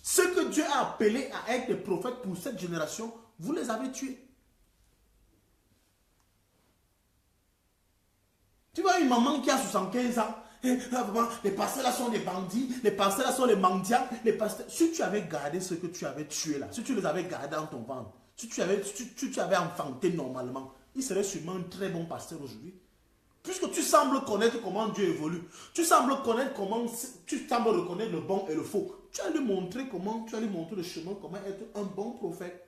Ceux que Dieu a appelés à être des prophètes pour cette génération, vous les avez tués. Tu vois une maman qui a 75 ans, les pasteurs là sont des bandits, les pasteurs là sont les mendiants, les pasteurs... Si tu avais gardé ce que tu avais tué là, si tu les avais gardés dans ton ventre, si tu avais enfanté normalement, il serait sûrement un très bon pasteur aujourd'hui. Puisque tu sembles connaître comment Dieu évolue, tu sembles reconnaître le bon et le faux. Tu vas lui montrer le chemin, comment être un bon prophète.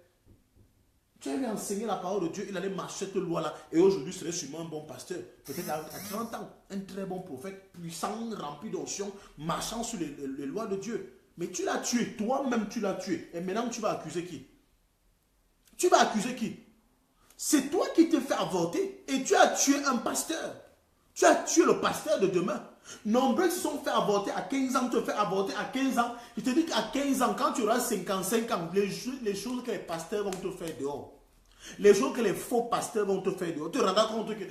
Tu vas lui enseigner la parole de Dieu, il allait marcher cette loi-là. Et aujourd'hui, il serait sûrement un bon pasteur. Peut-être à 30 ans, un très bon prophète, puissant, rempli d'onction, marchant sur les lois de Dieu. Mais tu l'as tué, toi-même tu l'as tué. Et maintenant, tu vas accuser qui? Tu vas accuser qui? C'est toi qui te fais avorter et tu as tué un pasteur. Tu as tué le pasteur de demain. Nombreux se sont fait avorter à 15 ans, tu te fais avorter à 15 ans. Je te dis qu'à 15 ans, quand tu auras 55 ans, les choses que les pasteurs vont te faire dehors, les choses que les faux pasteurs vont te faire dehors, tu te rendras compte que,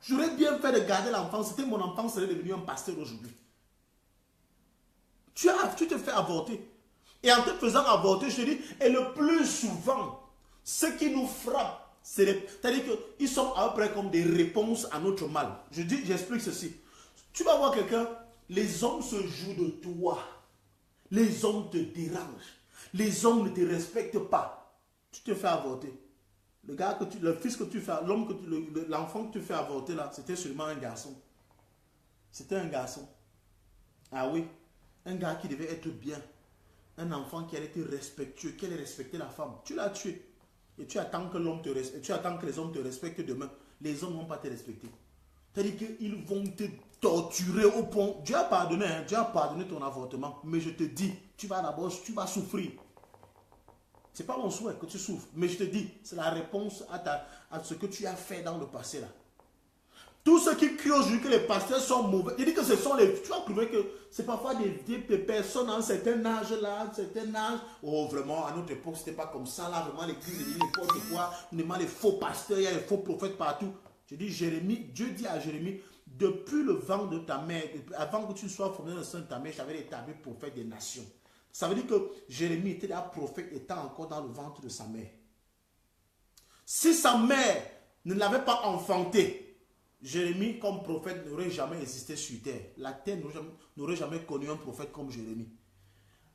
j'aurais bien fait de garder l'enfant, c'était mon enfant serait devenu un pasteur aujourd'hui. Tu te fais avorter. Et en te faisant avorter, je te dis, et le plus souvent, ce qui nous frappe, c'est-à-dire qu'ils sont à peu près comme des réponses à notre mal. J'explique ceci. Tu vas voir quelqu'un, les hommes se jouent de toi. Les hommes te dérangent. Les hommes ne te respectent pas. Tu te fais avorter. Le fils que tu fais, l'enfant que tu fais avorter là, c'était seulement un garçon. C'était un garçon. Ah oui, un gars qui devait être bien. Un enfant qui allait être respectueux, qui allait respecter la femme. Tu l'as tué. Et tu attends que les hommes te respectent demain. Les hommes ne vont pas te respecter. C'est-à-dire qu'ils vont te torturer au point. Dieu a pardonné, hein? Dieu a pardonné ton avortement. Mais je te dis, tu vas souffrir. Ce n'est pas mon souhait que tu souffres. Mais je te dis, c'est la réponse à ce que tu as fait dans le passé là. Tous ceux qui crient aujourd'hui que les pasteurs sont mauvais, je dis que ce sont les... Tu vas prouver que c'est parfois des personnes à un certain âge là, Oh vraiment, à notre époque, c'était pas comme ça là, vraiment l'église dit n'importe quoi, vraiment les faux pasteurs, il y a les faux prophètes partout. Je dis Dieu dit à Jérémie, depuis le ventre de ta mère, avant que tu sois formé dans le sein de ta mère, je t'avais établi prophète des nations. Ça veut dire que Jérémie était un prophète étant encore dans le ventre de sa mère. Si sa mère ne l'avait pas enfanté, Jérémie, comme prophète, n'aurait jamais existé sur terre. La terre n'aurait jamais connu un prophète comme Jérémie.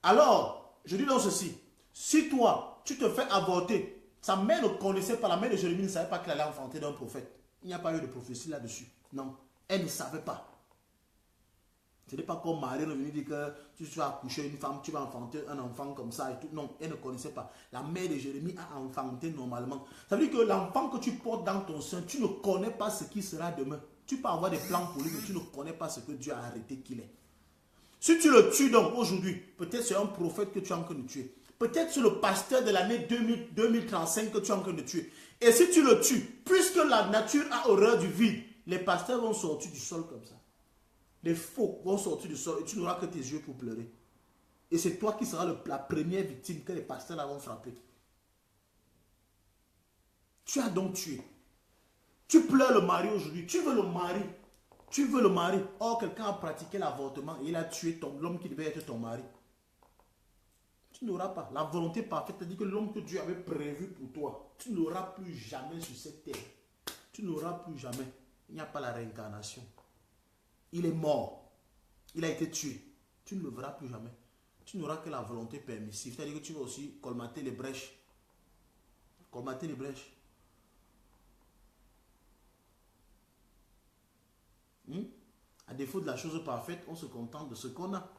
Alors, je dis donc ceci. Si toi, tu te fais avorter, sa mère ne connaissait pas, la mère de Jérémie ne savait pas qu'elle allait enfanter d'un prophète. Il n'y a pas eu de prophétie là-dessus. Non, elle ne savait pas. Ce n'est pas comme Marie est venue dire que tu vas accoucher une femme, tu vas enfanter un enfant comme ça et tout. Non, elle ne connaissait pas. La mère de Jérémie a enfanté normalement. Ça veut dire que l'enfant que tu portes dans ton sein, tu ne connais pas ce qui sera demain. Tu peux avoir des plans pour lui, mais tu ne connais pas ce que Dieu a arrêté qu'il est. Si tu le tues donc aujourd'hui, peut-être c'est un prophète que tu es en train de tuer. Peut-être c'est le pasteur de l'année 2035 que tu es en train de tuer. Et si tu le tues, puisque la nature a horreur du vide, les pasteurs vont sortir du sol comme ça. Les faux vont sortir du sol et tu n'auras que tes yeux pour pleurer. Et c'est toi qui seras la première victime que les pasteurs vont frapper. Tu as donc tué. Tu pleures le mari aujourd'hui. Tu veux le mari. Tu veux le mari. Or, quelqu'un a pratiqué l'avortement et il a tué l'homme qui devait être ton mari. Tu n'auras pas. La volonté parfaite te dit que l'homme que Dieu avait prévu pour toi, tu n'auras plus jamais sur cette terre. Tu n'auras plus jamais. Il n'y a pas la réincarnation. Il est mort. Il a été tué. Tu ne le verras plus jamais. Tu n'auras que la volonté permissive. C'est-à-dire que tu vas aussi colmater les brèches. Colmater les brèches. À défaut de la chose parfaite, on se contente de ce qu'on a.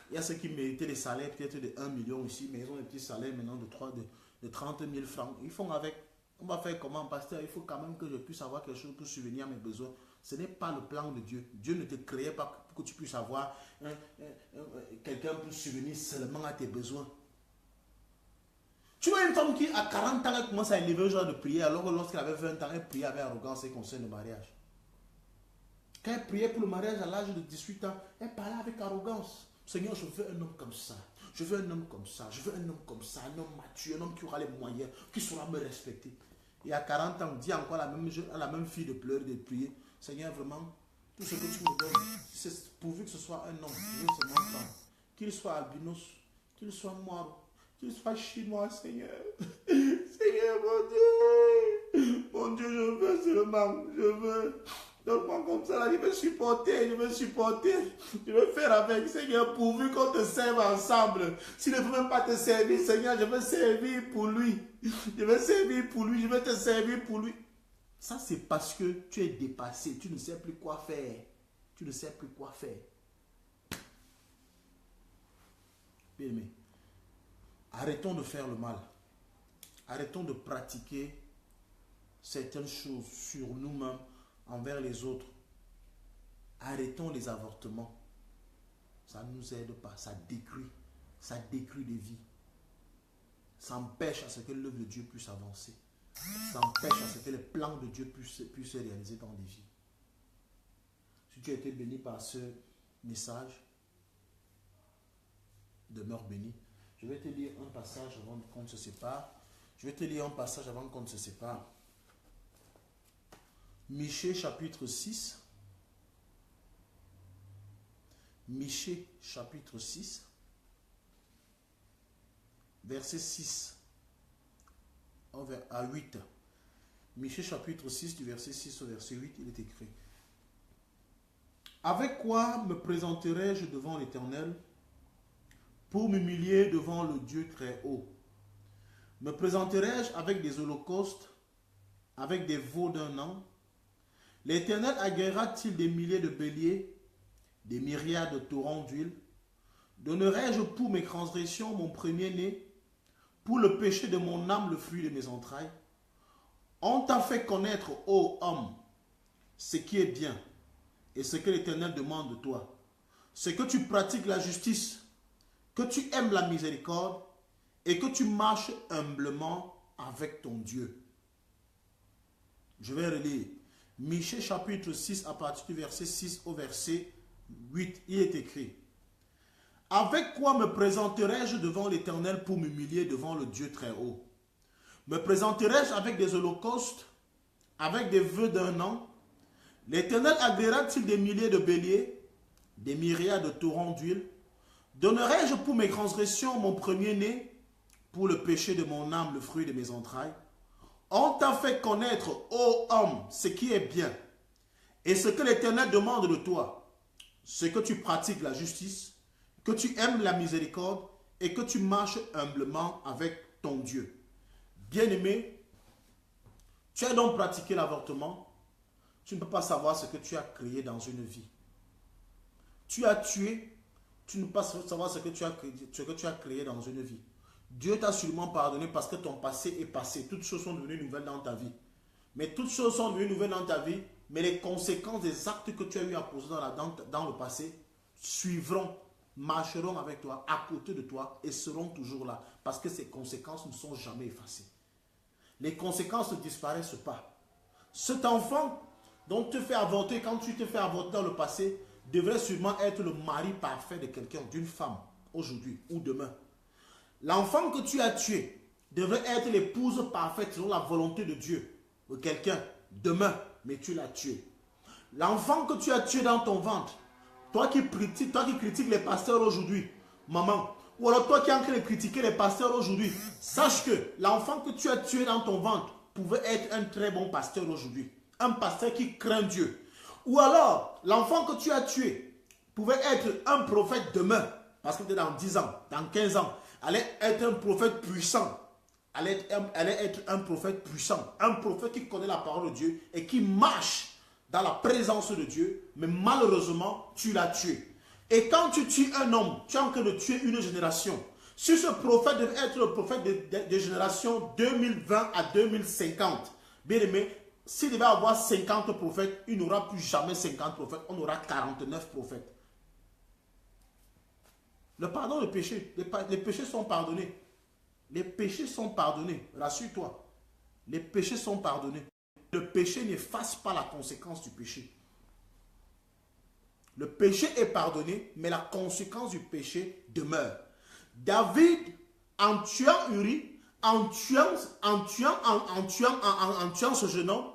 Il y a ceux qui méritaient les salaires peut-être de 1 million ici, mais ils ont des petits salaires maintenant de 30 000 francs. Ils font avec. On va faire comment, pasteur? Il faut quand même que je puisse avoir quelque chose pour subvenir à mes besoins. Ce n'est pas le plan de Dieu. Dieu ne te créait pas pour que tu puisses avoir quelqu'un pour subvenir seulement à tes besoins. Tu vois une femme qui, à 40 ans, elle commence à élever un genre de prière, alors que lorsqu'elle avait 20 ans, elle priait avec arrogance et concerne le mariage. Quand elle priait pour le mariage à l'âge de 18 ans, elle parlait avec arrogance. Seigneur, je veux un homme comme ça. Je veux un homme comme ça. Je veux un homme comme ça. Un homme mature, un homme qui aura les moyens, qui saura me respecter. Et à 40 ans, dit encore à la même fille de pleurer, de prier. Seigneur, vraiment, tout ce que tu me donnes, c'est pourvu que ce soit un homme. Je veux seulement ça. Qu'il soit albinos, qu'il soit mort, qu'il soit chinois, Seigneur. Seigneur, mon Dieu. Mon Dieu, je veux seulement, je veux. Donne-moi comme ça, là, je veux supporter, je veux supporter, je veux faire avec, Seigneur, pourvu qu'on te serve ensemble. S'il ne veut même pas te servir, Seigneur, je veux servir pour lui. Je veux servir pour lui, je veux te servir pour lui. Ça, c'est parce que tu es dépassé, tu ne sais plus quoi faire. Tu ne sais plus quoi faire. Bien aimé, arrêtons de faire le mal. Arrêtons de pratiquer certaines choses sur nous-mêmes, envers les autres. Arrêtons les avortements. Ça ne nous aide pas. Ça détruit des vies. Ça empêche à ce que l'œuvre de Dieu puisse avancer. Ça empêche à ce que les plans de Dieu puissent se réaliser dans des vies. Si tu as été béni par ce message, demeure béni. Je vais te lire un passage avant qu'on se sépare. Michée chapitre 6. Michée chapitre 6. Verset 6 à 8. Michée chapitre 6 du verset 6 au verset 8, il est écrit. Avec quoi me présenterai-je devant l'Éternel pour m'humilier devant le Dieu très haut? Me présenterai-je avec des holocaustes, avec des veaux d'un an? L'Éternel agréera-t-il des milliers de béliers, des myriades de torrents d'huile? Donnerai-je pour mes transgressions mon premier-né, pour le péché de mon âme le fruit de mes entrailles? On t'a fait connaître, ô homme, ce qui est bien et ce que l'Éternel demande de toi. C'est que tu pratiques la justice, que tu aimes la miséricorde et que tu marches humblement avec ton Dieu. Je vais relire. Michée chapitre 6 à partir du verset 6 au verset 8. Il est écrit. Avec quoi me présenterai-je devant l'Éternel pour m'humilier devant le Dieu très haut? Me présenterai-je avec des holocaustes, avec des vœux d'un an? L'Éternel agréera-t-il des milliers de béliers, des myriades de torrents d'huile? Donnerai-je pour mes transgressions mon premier-né, pour le péché de mon âme le fruit de mes entrailles? On t'a fait connaître, ô homme, ce qui est bien, et ce que l'Éternel demande de toi, c'est que tu pratiques la justice, que tu aimes la miséricorde, et que tu marches humblement avec ton Dieu. Bien-aimé, tu as donc pratiqué l'avortement, tu ne peux pas savoir ce que tu as créé dans une vie. Tu as tué, tu ne peux pas savoir ce que tu as créé dans une vie. Dieu t'a sûrement pardonné parce que ton passé est passé. Toutes choses sont devenues nouvelles dans ta vie. Mais toutes choses sont devenues nouvelles dans ta vie, mais les conséquences des actes que tu as eu à poser dans le passé suivront, marcheront avec toi, à côté de toi et seront toujours là. Parce que ces conséquences ne sont jamais effacées. Les conséquences ne disparaissent pas. Cet enfant dont tu te fais avorter, quand tu te fais avorter dans le passé, devrait sûrement être le mari parfait de quelqu'un, d'une femme, aujourd'hui ou demain. L'enfant que tu as tué devrait être l'épouse parfaite selon la volonté de Dieu de quelqu'un demain, mais tu l'as tué. L'enfant que tu as tué dans ton ventre, toi qui critiques les pasteurs aujourd'hui, maman, ou alors toi qui es en train de critiquer les pasteurs aujourd'hui, sache que l'enfant que tu as tué dans ton ventre pouvait être un très bon pasteur aujourd'hui, un pasteur qui craint Dieu. Ou alors, l'enfant que tu as tué pouvait être un prophète demain, parce que dans 10 ans, dans 15 ans, allait être un prophète puissant. Allait être un prophète puissant. Un prophète qui connaît la parole de Dieu et qui marche dans la présence de Dieu, mais malheureusement, tu l'as tué. Et quand tu tues un homme, tu es en train de tuer une génération. Si ce prophète devait être le prophète de génération 2020 à 2050, bien aimé, s'il devait avoir 50 prophètes, il n'aura plus jamais 50 prophètes, on aura 49 prophètes. Le pardon des péchés, les péchés sont pardonnés. Les péchés sont pardonnés, rassure-toi. Les péchés sont pardonnés. Le péché n'efface pas la conséquence du péché. Le péché est pardonné, mais la conséquence du péché demeure. David, en tuant Uri, en tuant ce jeune homme,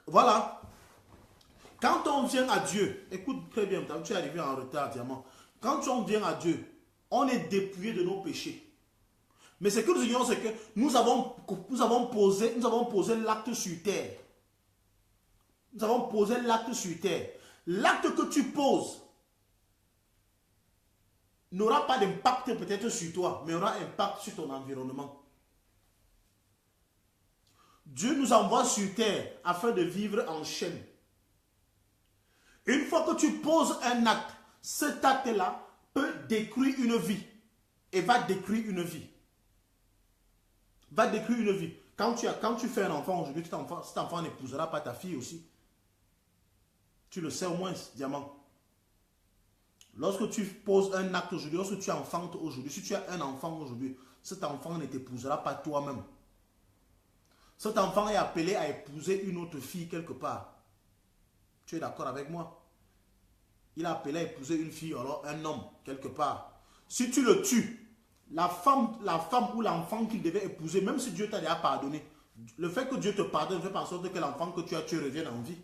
voilà. Quand on vient à Dieu, écoute très bien, tu es arrivé en retard, diamant. Quand on vient à Dieu, on est dépouillé de nos péchés. Mais ce que nous ignorons, c'est que nous avons posé l'acte sur terre. Nous avons posé l'acte sur terre. L'acte que tu poses n'aura pas d'impact peut-être sur toi, mais aura un impact sur ton environnement. Dieu nous envoie sur terre afin de vivre en chaîne. Une fois que tu poses un acte, cet acte-là peut détruire une vie et va détruire une vie. Va détruire une vie. Quand tu fais un enfant aujourd'hui, cet enfant n'épousera pas ta fille aussi. Tu le sais au moins, diamant. Lorsque tu poses un acte aujourd'hui, lorsque tu enfantes aujourd'hui, si tu as un enfant aujourd'hui, cet enfant ne t'épousera pas toi-même. Cet enfant est appelé à épouser une autre fille quelque part. Tu es d'accord avec moi? Il est appelé à épouser une fille, alors un homme quelque part. Si tu le tues, la femme ou l'enfant qu'il devait épouser, même si Dieu t'a déjà pardonné, le fait que Dieu te pardonne ne fait pas en sorte que l'enfant que tu as tué revienne en vie.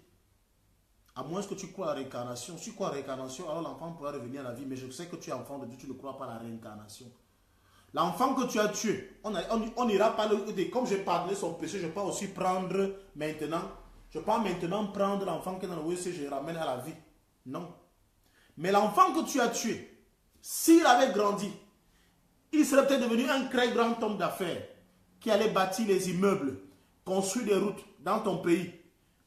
À moins que tu crois à la réincarnation. Si tu crois à la réincarnation, alors l'enfant pourra revenir à la vie. Mais je sais que tu es enfant de Dieu, tu ne crois pas à la réincarnation. L'enfant que tu as tué, on n'ira pas le... Comme j'ai pardonné son péché, je peux aussi prendre maintenant... Je peux maintenant prendre l'enfant qui est dans le WC, je le ramène à la vie. Non. Mais l'enfant que tu as tué, s'il avait grandi, il serait peut-être devenu un très grand homme d'affaires qui allait bâtir les immeubles, construire des routes dans ton pays.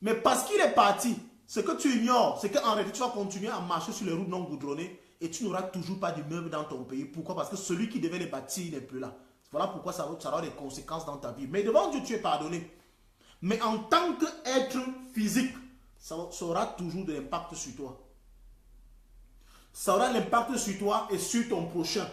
Mais parce qu'il est parti, ce que tu ignores, c'est qu'en réalité, tu vas continuer à marcher sur les routes non goudronnées et tu n'auras toujours pas d'immeubles dans ton pays. Pourquoi? Parce que celui qui devait les bâtir n'est plus là. Voilà pourquoi ça aura des conséquences dans ta vie. Mais devant Dieu, tu es pardonné. Mais en tant qu'être physique, ça aura toujours de l'impact sur toi. Ça aura l'impact sur toi et sur ton prochain.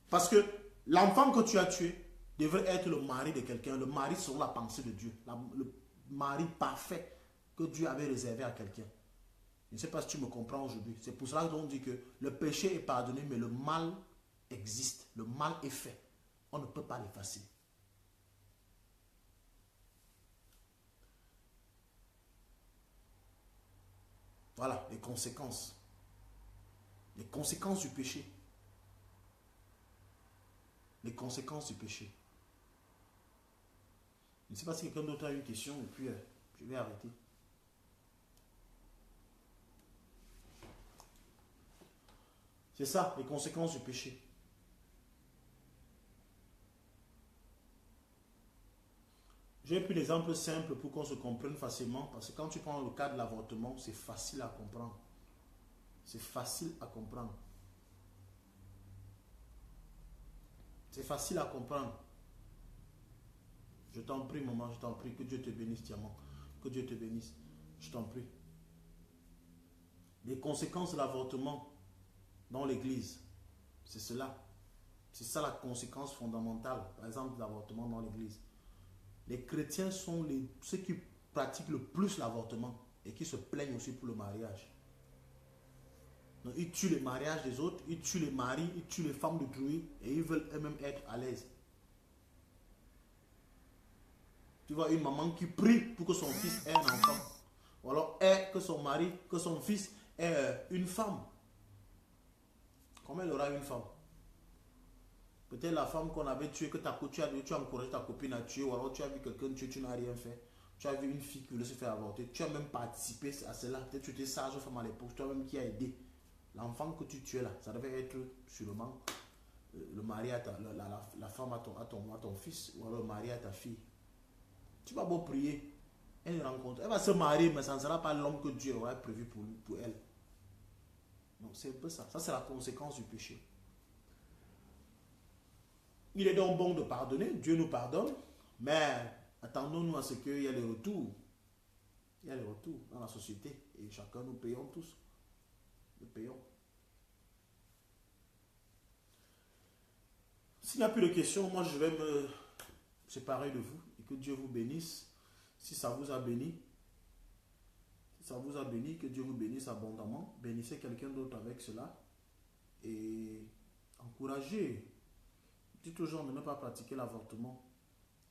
Parce que l'enfant que tu as tué devrait être le mari de quelqu'un. Le mari selon la pensée de Dieu. Le mari parfait que Dieu avait réservé à quelqu'un. Je ne sais pas si tu me comprends aujourd'hui. C'est pour cela qu'on dit que le péché est pardonné, mais le mal existe. Le mal est fait. On ne peut pas l'effacer. Voilà les conséquences. Les conséquences du péché. Les conséquences du péché. Je ne sais pas si quelqu'un d'autre a une question et puis je vais arrêter. C'est ça, les conséquences du péché. J'ai pris l'exemple simple pour qu'on se comprenne facilement, parce que quand tu prends le cas de l'avortement, c'est facile à comprendre. C'est facile à comprendre. C'est facile à comprendre. Je t'en prie, maman, je t'en prie. Que Dieu te bénisse, diamant. Que Dieu te bénisse. Je t'en prie. Les conséquences de l'avortement dans l'église, c'est cela. C'est ça la conséquence fondamentale, par exemple, de l'avortement dans l'église. Les chrétiens sont ceux qui pratiquent le plus l'avortement et qui se plaignent aussi pour le mariage. Donc, ils tuent les mariages des autres, ils tuent les maris, ils tuent les femmes de druides et ils veulent eux-mêmes être à l'aise. Tu vois une maman qui prie pour que son fils ait un enfant. Ou alors que son mari, que son fils ait une femme. Comment elle aura une femme? Peut-être la femme qu'on avait tuée, que tu as encouragé ta copine à tuer, ou alors tu as vu quelqu'un tuer, tu n'as rien fait. Tu as vu une fille qui voulait se faire avorter. Tu as même participé à cela. Peut-être tu étais sage femme à l'époque, toi-même qui a aidé. L'enfant que tu tuais là, ça devait être sûrement le mari à la femme à ton fils, ou alors le mari à ta fille. Tu vas beau prier, elle rencontre. Elle va se marier, mais ça ne sera pas l'homme que Dieu aurait prévu pour elle. Donc c'est un peu ça. Ça, c'est la conséquence du péché. Il est donc bon de pardonner. Dieu nous pardonne. Mais attendons-nous à ce qu'il y ait les retours. Il y a les retours dans la société. Et chacun, nous payons tous. Nous payons. S'il n'y a plus de questions, moi je vais me séparer de vous. Et que Dieu vous bénisse. Si ça vous a béni, que Dieu vous bénisse abondamment. Bénissez quelqu'un d'autre avec cela. Et encouragez. Dites aux gens de ne pas pratiquer l'avortement.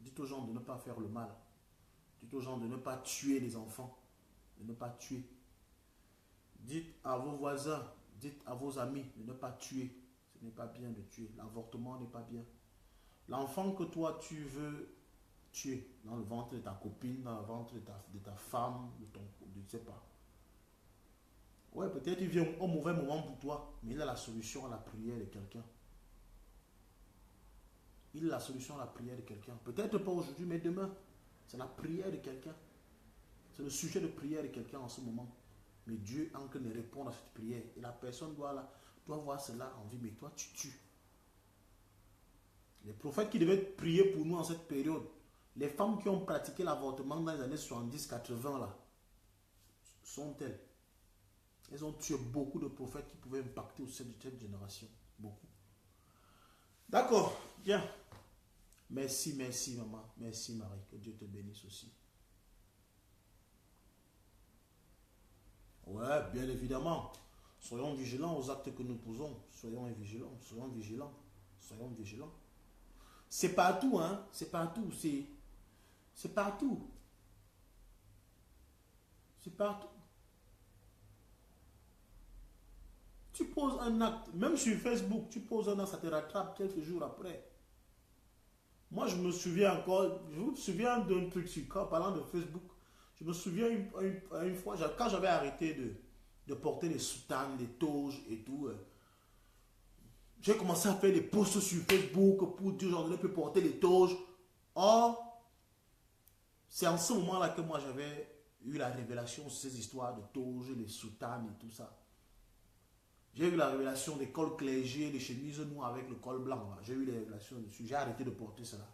Dites aux gens de ne pas faire le mal. Dites aux gens de ne pas tuer les enfants. De ne pas tuer. Dites à vos voisins, dites à vos amis de ne pas tuer. Ce n'est pas bien de tuer. L'avortement n'est pas bien. L'enfant que toi tu veux tuer dans le ventre de ta copine, dans le ventre de ta femme, je ne sais pas. Ouais, peut-être il vient au mauvais moment pour toi, mais il a la solution à la prière de quelqu'un. Il a la solution à la prière de quelqu'un. Peut-être pas aujourd'hui, mais demain. C'est la prière de quelqu'un. C'est le sujet de prière de quelqu'un en ce moment. Mais Dieu en train de répondre à cette prière. Et la personne doit voir cela en vie. Mais toi, tu tues. Les prophètes qui devaient prier pour nous en cette période, les femmes qui ont pratiqué l'avortement dans les années 70-80 là, sont-elles? Elles ont tué beaucoup de prophètes qui pouvaient impacter au sein de cette génération. Beaucoup. D'accord, bien. Merci, merci maman. Merci Marie. Que Dieu te bénisse aussi. Ouais, bien évidemment. Soyons vigilants aux actes que nous posons. Soyons vigilants, soyons vigilants, soyons vigilants. C'est partout, hein. C'est partout. C'est partout. C'est partout. Tu poses un acte, même sur Facebook, tu poses un acte, ça te rattrape quelques jours après. Moi, je me souviens encore, je me souviens d'un truc sur quand, parlant de Facebook. Je me souviens une fois, quand j'avais arrêté de porter les soutanes, les toges et tout, j'ai commencé à faire des posts sur Facebook pour dire genre, je ne peux porter les toges. Or, c'est en ce moment-là que moi j'avais eu la révélation sur ces histoires de toges, les soutanes et tout ça. J'ai eu la révélation des cols clergés, des chemises noires avec le col blanc. J'ai eu les révélations dessus. J'ai arrêté de porter cela.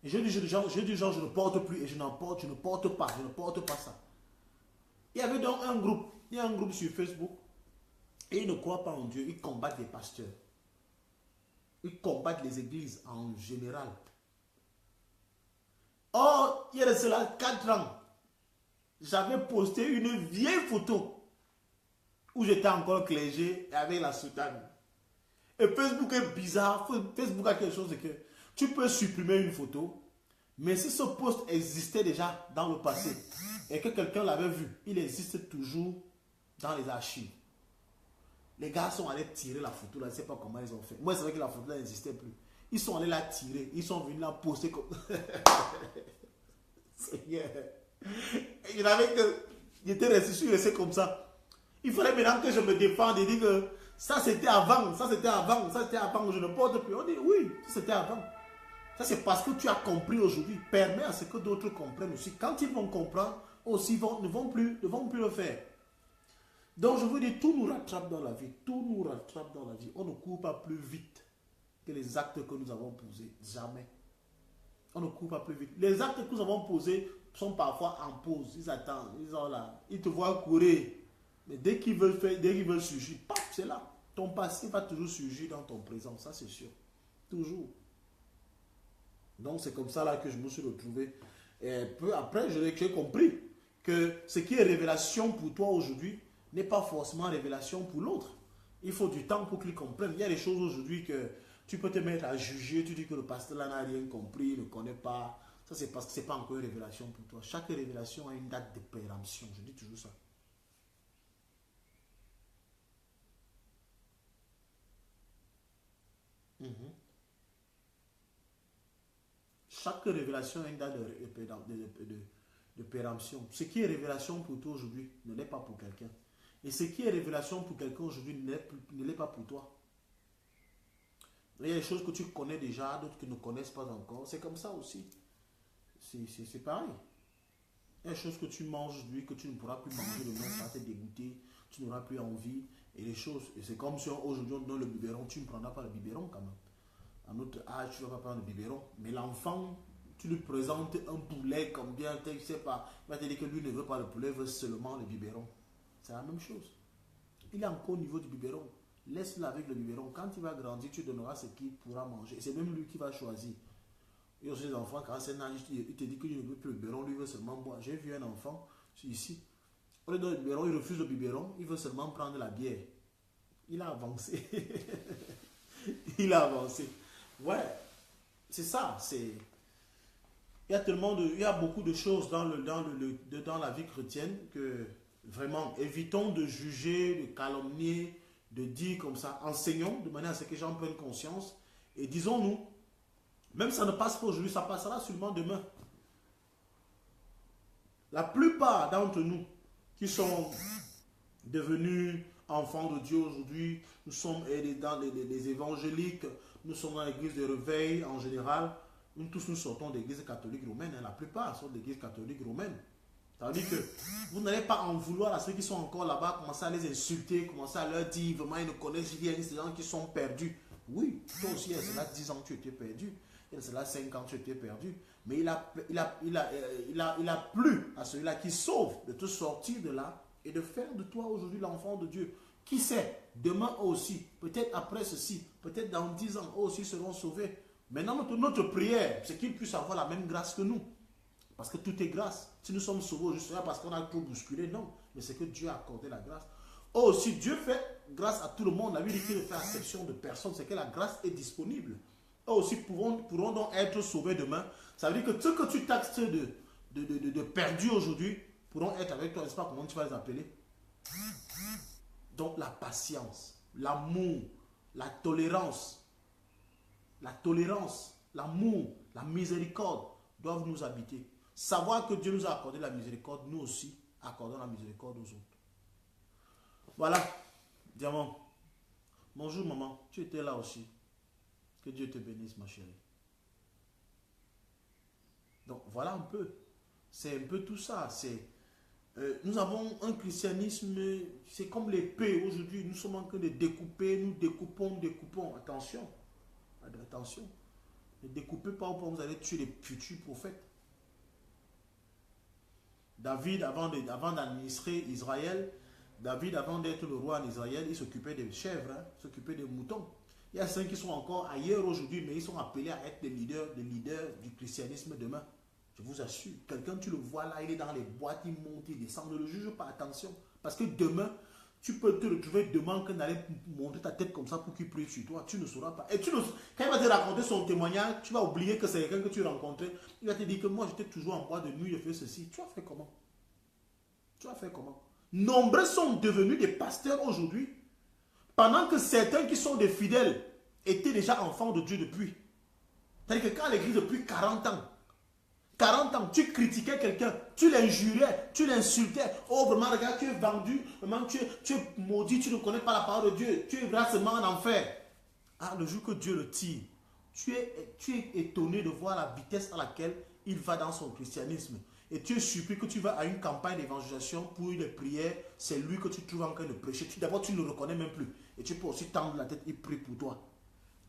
Et j'ai dit genre, je ne porte plus et je ne porte pas ça. Il y avait donc un groupe sur Facebook et ils ne croient pas en Dieu. Ils combattent les pasteurs. Ils combattent les églises en général. Or, il y a de cela 4 ans, j'avais posté une vieille photo où j'étais encore clergé avec la soutane. Et Facebook est bizarre. Facebook a quelque chose de que tu peux supprimer une photo, mais si ce post existait déjà dans le passé et que quelqu'un l'avait vu, il existe toujours dans les archives. Les gars sont allés tirer la photo, là, je ne sais pas comment ils ont fait. Moi, c'est vrai que la photo n'existait plus. Ils sont allés la tirer, ils sont venus la poster comme... Seigneur. J'étais resté, je suis resté comme ça. Il fallait maintenant que je me défende et dire que ça c'était avant, ça c'était avant, ça c'était avant, je ne porte plus. On dit oui, ça c'était avant. Ça c'est parce que tu as compris aujourd'hui. Permets à ce que d'autres comprennent aussi. Quand ils vont comprendre, aussi ne vont plus le faire. Donc je vous dis, tout nous rattrape dans la vie. Tout nous rattrape dans la vie. On ne court pas plus vite que les actes que nous avons posés. Jamais. On ne court pas plus vite. Les actes que nous avons posés sont parfois en pause. Ils attendent. Ils sont là. Ils te voient courir. Mais dès qu'ils veulent surgir, paf, c'est là. Ton passé va toujours surgir dans ton présent. Ça, c'est sûr. Toujours. Donc, c'est comme ça là que je me suis retrouvé. Et peu après, j'ai compris que ce qui est révélation pour toi aujourd'hui n'est pas forcément révélation pour l'autre. Il faut du temps pour qu'il comprenne. Il y a des choses aujourd'hui que tu peux te mettre à juger. Tu dis que le pasteur là n'a rien compris, ne connaît pas. Ça, c'est parce que ce n'est pas encore une révélation pour toi. Chaque révélation a une date de péremption. Je dis toujours ça. Chaque révélation a une date de péremption. Ce qui est révélation pour toi aujourd'hui ne l'est pas pour quelqu'un. Et ce qui est révélation pour quelqu'un aujourd'hui ne l'est pas pour toi. Il y a des choses que tu connais déjà, d'autres qui ne connaissent pas encore. C'est comme ça aussi. c'est pareil. Il y a des choses que tu manges aujourd'hui que tu ne pourras plus manger demain, ça va te dégoûter, tu n'auras plus envie. Et les choses, et c'est comme si aujourd'hui on te donne le biberon, tu ne prendras pas le biberon quand même. À notre âge, tu ne vas pas prendre le biberon. Mais l'enfant, tu lui présentes un poulet comme bien, je ne sais pas, il va te dire que lui ne veut pas le poulet, il veut seulement le biberon. C'est la même chose. Il est encore au niveau du biberon. Laisse-le avec le biberon. Quand il va grandir, tu donneras ce qu'il pourra manger. C'est même lui qui va choisir. Il y a aussi des enfants, quand c'est un âge, il te dit qu'il ne veut plus le biberon, lui veut seulement boire. J'ai vu un enfant ici. On lui donne le biberon, il refuse le biberon, il veut seulement prendre la bière. Il a avancé. Il a avancé. Ouais, c'est ça. Il y a tellement de, il y a beaucoup de choses dans la vie chrétienne que vraiment, évitons de juger, de calomnier, de dire comme ça. Enseignons de manière à ce que les gens prennent conscience et disons-nous, même ça ne passe pas aujourd'hui, ça passera seulement demain. La plupart d'entre nous qui sont devenus enfants de Dieu aujourd'hui, nous sommes dans les évangéliques, nous sommes dans l'église de réveil en général, nous tous nous sortons de l'église catholique romaine, hein, la plupart sont de l'église catholique romaine. Ça veut dire que vous n'allez pas en vouloir à ceux qui sont encore là-bas, commencer à les insulter, commencer à leur dire vraiment ils ne connaissent rien, c'est des gens qui sont perdus. Oui, toi aussi, il y a cela 10 ans tu étais perdu, il y a cela 5 ans tu étais perdu, mais il a plu à celui-là qui sauve de te sortir de là et de faire de toi aujourd'hui l'enfant de Dieu. Qui sait, demain aussi, peut-être après ceci, peut-être dans 10 ans, eux aussi seront sauvés. Maintenant, notre prière, c'est qu'ils puissent avoir la même grâce que nous. Parce que tout est grâce. Si nous sommes sauvés juste là parce qu'on a tout bousculé, non. Mais c'est que Dieu a accordé la grâce. Eux aussi, Dieu fait grâce à tout le monde. La Bible dit qu'il ne fait exception de personne. C'est que la grâce est disponible. Eux aussi pourront donc être sauvés demain. Ça veut dire que ce que tu taxes de perdu aujourd'hui pourront être avec toi. Je ne sais pas comment tu vas les appeler. Donc la patience, l'amour, la tolérance, l'amour, la miséricorde doivent nous habiter. Savoir que Dieu nous a accordé la miséricorde, nous aussi accordons la miséricorde aux autres. Voilà, Diamant. Bonjour maman, tu étais là aussi. Que Dieu te bénisse ma chérie. Donc voilà un peu. C'est un peu tout ça. Nous avons un christianisme, c'est comme l'épée aujourd'hui. Nous sommes en train de découper, nous découpons. Attention, attention. Ne découpez pas ou vous allez tuer les futurs prophètes. David, avant d'administrer Israël, David, avant d'être le roi en Israël, il s'occupait des chèvres, hein, il s'occupait des moutons. Il y a ceux qui sont encore ailleurs aujourd'hui, mais ils sont appelés à être des leaders du christianisme demain. Je vous assure, quelqu'un, tu le vois là, il est dans les boîtes, il monte, il descend, ne le juge pas, attention. Parce que demain, tu peux te retrouver demain qu'on allait monter ta tête comme ça pour qu'il prie sur toi. Tu ne sauras pas. Et quand il va te raconter son témoignage, tu vas oublier que c'est quelqu'un que tu rencontrais. Il va te dire que moi, j'étais toujours en boîte de nuit, je fais ceci. Tu as fait comment? Tu as fait comment? Nombreux sont devenus des pasteurs aujourd'hui, pendant que certains qui sont des fidèles étaient déjà enfants de Dieu depuis. C'est-à-dire que quand l'église depuis 40 ans, tu critiquais quelqu'un, tu l'injurais, tu l'insultais. Oh, vraiment, regarde, tu es vendu, vraiment, tu es maudit, tu ne connais pas la parole de Dieu, tu es gracement en enfer. Ah, le jour que Dieu le tire, tu es étonné de voir la vitesse à laquelle il va dans son christianisme. Et tu es surpris que tu vas à une campagne d'évangélisation pour une prière, c'est lui que tu trouves en train de prêcher. D'abord, tu ne le reconnais même plus. Et tu peux aussi tendre la tête, il prie pour toi.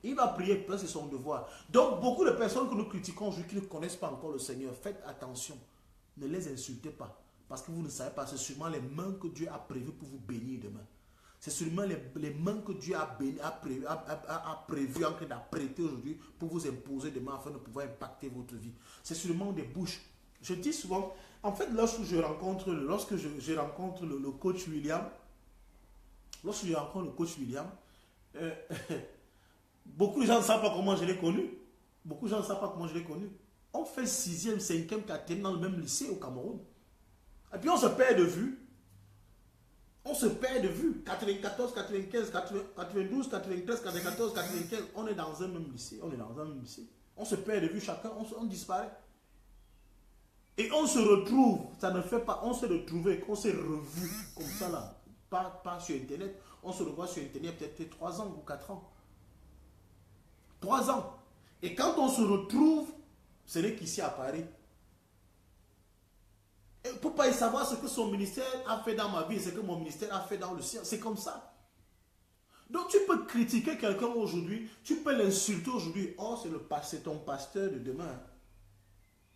Il va prier, parce que c'est son devoir. Donc, beaucoup de personnes que nous critiquons aujourd'hui qui ne connaissent pas encore le Seigneur, faites attention. Ne les insultez pas. Parce que vous ne savez pas, c'est sûrement les mains que Dieu a prévues pour vous bénir demain. C'est sûrement les mains que Dieu a prévues en train d'apprêter aujourd'hui pour vous imposer demain afin de pouvoir impacter votre vie. C'est sûrement des bouches. Je dis souvent, en fait, lorsque je rencontre le coach William, beaucoup de gens ne savent pas comment je l'ai connu. On fait 6e, 5e, 4e dans le même lycée au Cameroun. Et puis on se perd de vue. 94, 95, 92, 93, 94, 95. On est dans un même lycée. On se perd de vue chacun. On disparaît. Et on se retrouve. Ça ne fait pas. On s'est retrouvé. On s'est revu comme ça là. Pas sur Internet. On se revoit sur Internet peut-être 3 ans ou 4 ans. 3 ans. Et quand on se retrouve, ce n'est qu'ici à Paris. pas y savoir ce que son ministère a fait dans ma vie, ce que mon ministère a fait dans le sien. C'est comme ça. Donc tu peux critiquer quelqu'un aujourd'hui, tu peux l'insulter aujourd'hui. Oh, c'est ton pasteur de demain.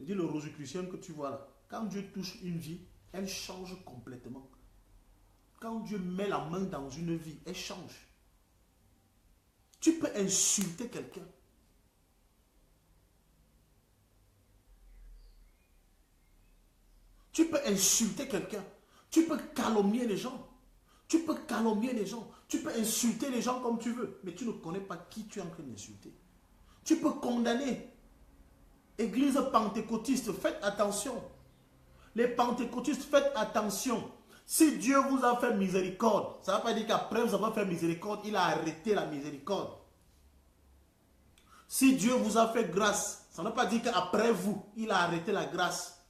Je dis le Rosicrucienne que tu vois là. Quand Dieu touche une vie, elle change complètement. Quand Dieu met la main dans une vie, elle change. Tu peux insulter quelqu'un. Tu peux insulter quelqu'un. Tu peux calomnier les gens. Tu peux calomnier les gens. Tu peux insulter les gens comme tu veux. Mais tu ne connais pas qui tu es en train d'insulter. Tu peux condamner. Église pentecôtiste, faites attention. Les pentecôtistes, faites attention. Si Dieu vous a fait miséricorde, ça ne veut pas dire qu'après vous avez fait miséricorde, il a arrêté la miséricorde. Si Dieu vous a fait grâce, ça ne veut pas dire qu'après vous, il a arrêté la grâce.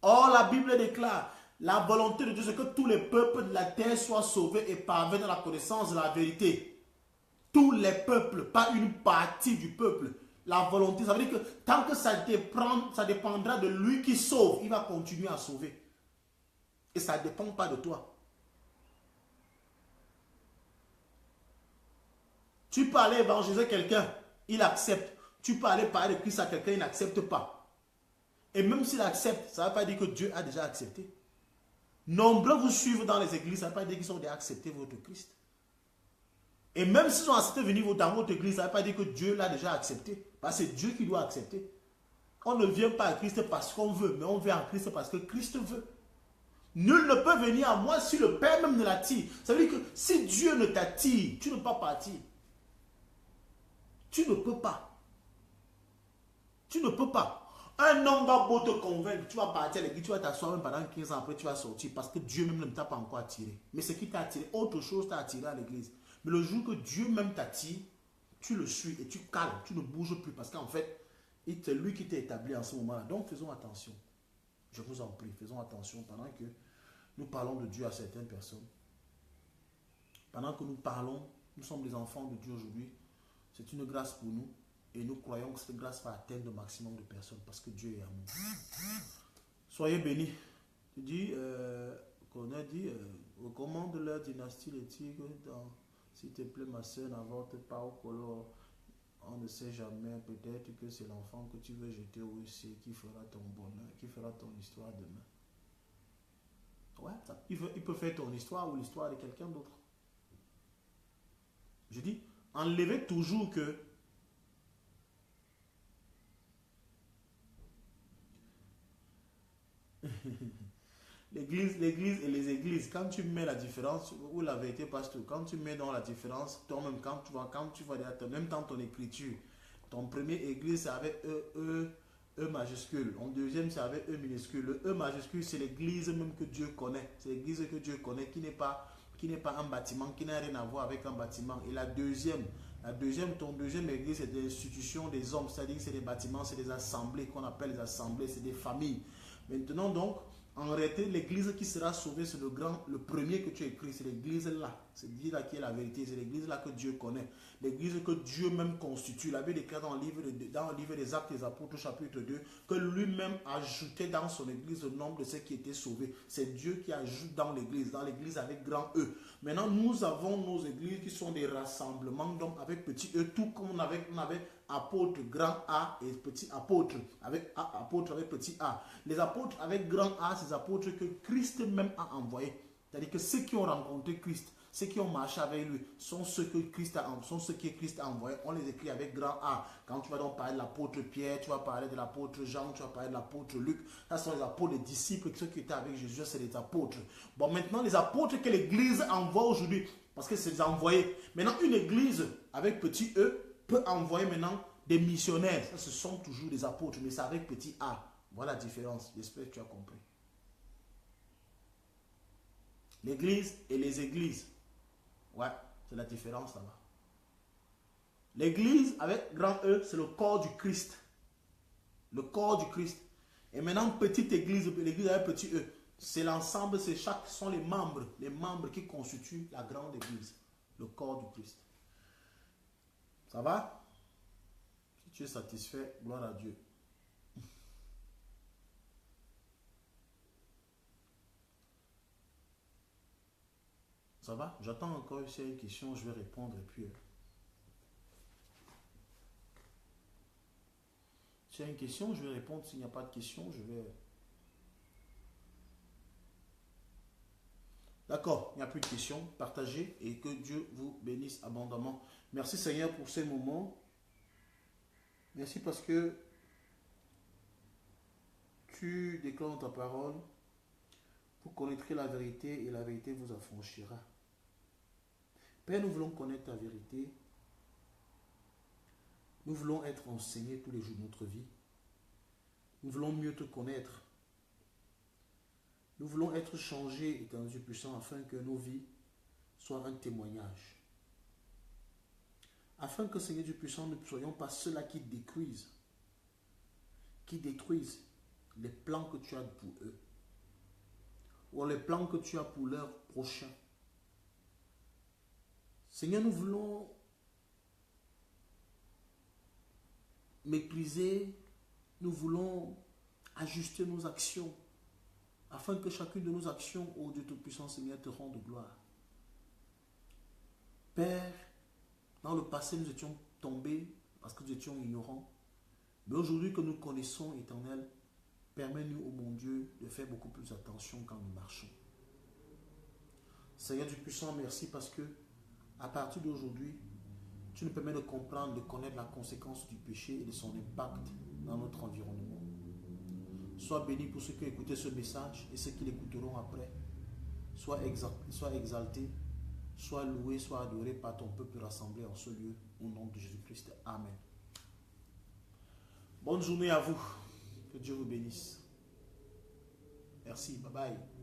Or, la Bible déclare, la volonté de Dieu, c'est que tous les peuples de la terre soient sauvés et parviennent à la connaissance de la vérité. Tous les peuples, pas une partie du peuple. La volonté, ça veut dire que tant que ça dépendra de lui qui sauve, il va continuer à sauver. Et ça ne dépend pas de toi. Tu peux aller évangéliser quelqu'un, il accepte. Tu peux aller parler de Christ à quelqu'un, il n'accepte pas. Et même s'il accepte, ça ne veut pas dire que Dieu a déjà accepté. Nombreux vous suivent dans les églises, ça ne veut pas dire qu'ils ont déjà accepté votre Christ. Et même s'ils ont accepté de venir dans votre église, ça ne veut pas dire que Dieu l'a déjà accepté. Parce que c'est Dieu qui doit accepter. On ne vient pas à Christ parce qu'on veut, mais on vient à Christ parce que Christ veut. Nul ne peut venir à moi si le Père même ne l'attire. Ça veut dire que si Dieu ne t'attire, tu ne peux pas partir. Tu ne peux pas. Tu ne peux pas. Un homme va beau te convaincre, tu vas partir à l'église, tu vas t'asseoir même pendant 15 ans, après tu vas sortir parce que Dieu même ne t'a pas encore attiré. Mais ce qui t'a attiré, autre chose t'a attiré à l'église. Mais le jour que Dieu même t'attire, tu le suis et tu calmes, tu ne bouges plus parce qu'en fait, c'est lui qui t'a établi en ce moment-là. Donc faisons attention. Je vous en prie, faisons attention pendant que nous parlons de Dieu à certaines personnes. Pendant que nous parlons, nous sommes des enfants de Dieu aujourd'hui. C'est une grâce pour nous. Et nous croyons que cette grâce va atteindre le maximum de personnes parce que Dieu est amour. Soyez bénis. Tu dis, qu'on a dit, recommande leur dynastie les tigres. S'il te plaît, ma soeur, n'invente pas au color. On ne sait jamais. Peut-être que c'est l'enfant que tu veux jeter au WC qui fera ton bonheur, qui fera ton histoire demain. Ouais, ça, il peut faire ton histoire ou l'histoire de quelqu'un d'autre. Je dis, enlevez toujours que l'église et les églises, quand tu mets la différence, où la vérité passe tout, quand tu mets dans la différence, toi-même, quand tu vois même dans ton écriture, ton premier église, c'est avec E majuscule. En deuxième, c'est avec E minuscule. Le E majuscule, c'est l'église même que Dieu connaît. C'est l'église que Dieu connaît, qui n'est pas un bâtiment, qui n'a rien à voir avec un bâtiment. Et ton deuxième église, c'est des institutions des hommes, c'est-à-dire que c'est des bâtiments, c'est des assemblées qu'on appelle les assemblées, c'est des familles. Maintenant donc, en réalité, l'église qui sera sauvée, c'est le premier que tu as écrit, c'est l'église là. C'est l'église là qui est la vérité, c'est l'église là que Dieu connaît. L'église que Dieu même constitue. La Bible déclare dans le livre des Actes des Apôtres, chapitre 2, que lui-même ajoutait dans son église le nombre de ceux qui étaient sauvés. C'est Dieu qui ajoute dans l'église avec grand E. Maintenant, nous avons nos églises qui sont des rassemblements, donc avec petit E, tout comme on avait apôtre grand A et petit apôtre avec petit A. Les apôtres avec grand A, c'est les apôtres que Christ même a envoyés. C'est-à-dire que ceux qui ont rencontré Christ, ceux qui ont marché avec lui, sont ceux que Christ a envoyés. On les écrit avec grand A. Quand tu vas donc parler de l'apôtre Pierre, tu vas parler de l'apôtre Jean, tu vas parler de l'apôtre Luc. Ça sont les apôtres, les disciples, ceux qui étaient avec Jésus, c'est les apôtres. Bon, maintenant, les apôtres que l'Église envoie aujourd'hui, parce que c'est les envoyés. Maintenant, une Église avec petit E peut envoyer maintenant des missionnaires. Ça, ce sont toujours des apôtres, mais c'est avec petit A. Voilà la différence. J'espère que tu as compris. L'église et les églises. Ouais, c'est la différence là-bas. L'église avec grand E, c'est le corps du Christ. Le corps du Christ. Et maintenant, petite église, l'église avec petit E, c'est l'ensemble, sont les membres qui constituent la grande église. Le corps du Christ. Ça va? Si tu es satisfait, gloire à Dieu. Ça va? J'attends encore s'il y a une question, je vais répondre et puis... s'il y a une question, je vais répondre. S'il n'y a pas de question, je vais... D'accord, il n'y a plus de questions. Partagez et que Dieu vous bénisse abondamment. Merci Seigneur pour ces moments. Merci parce que tu déclares ta parole. Vous connaîtrez la vérité et la vérité vous affranchira. Père, nous voulons connaître ta vérité. Nous voulons être enseignés tous les jours de notre vie. Nous voulons mieux te connaître. Nous voulons être changés, éternel Dieu puissant, afin que nos vies soient un témoignage. Afin que, Seigneur Dieu puissant, nous ne soyons pas ceux-là qui détruisent les plans que tu as pour eux, ou les plans que tu as pour leurs prochains. Seigneur, nous voulons mépriser, nous voulons ajuster nos actions, afin que chacune de nos actions, ô Dieu Tout-Puissant, Seigneur, te rende gloire. Père, dans le passé, nous étions tombés parce que nous étions ignorants. Mais aujourd'hui que nous connaissons, Éternel, permets-nous, ô mon Dieu, de faire beaucoup plus attention quand nous marchons. Seigneur du puissant, merci parce que à partir d'aujourd'hui, tu nous permets de comprendre, de connaître la conséquence du péché et de son impact dans notre environnement. Sois béni pour ceux qui ont écouté ce message et ceux qui l'écouteront après. Sois exalté, sois loué, sois adoré par ton peuple rassemblé en ce lieu, au nom de Jésus-Christ. Amen. Bonne journée à vous. Que Dieu vous bénisse. Merci. Bye bye.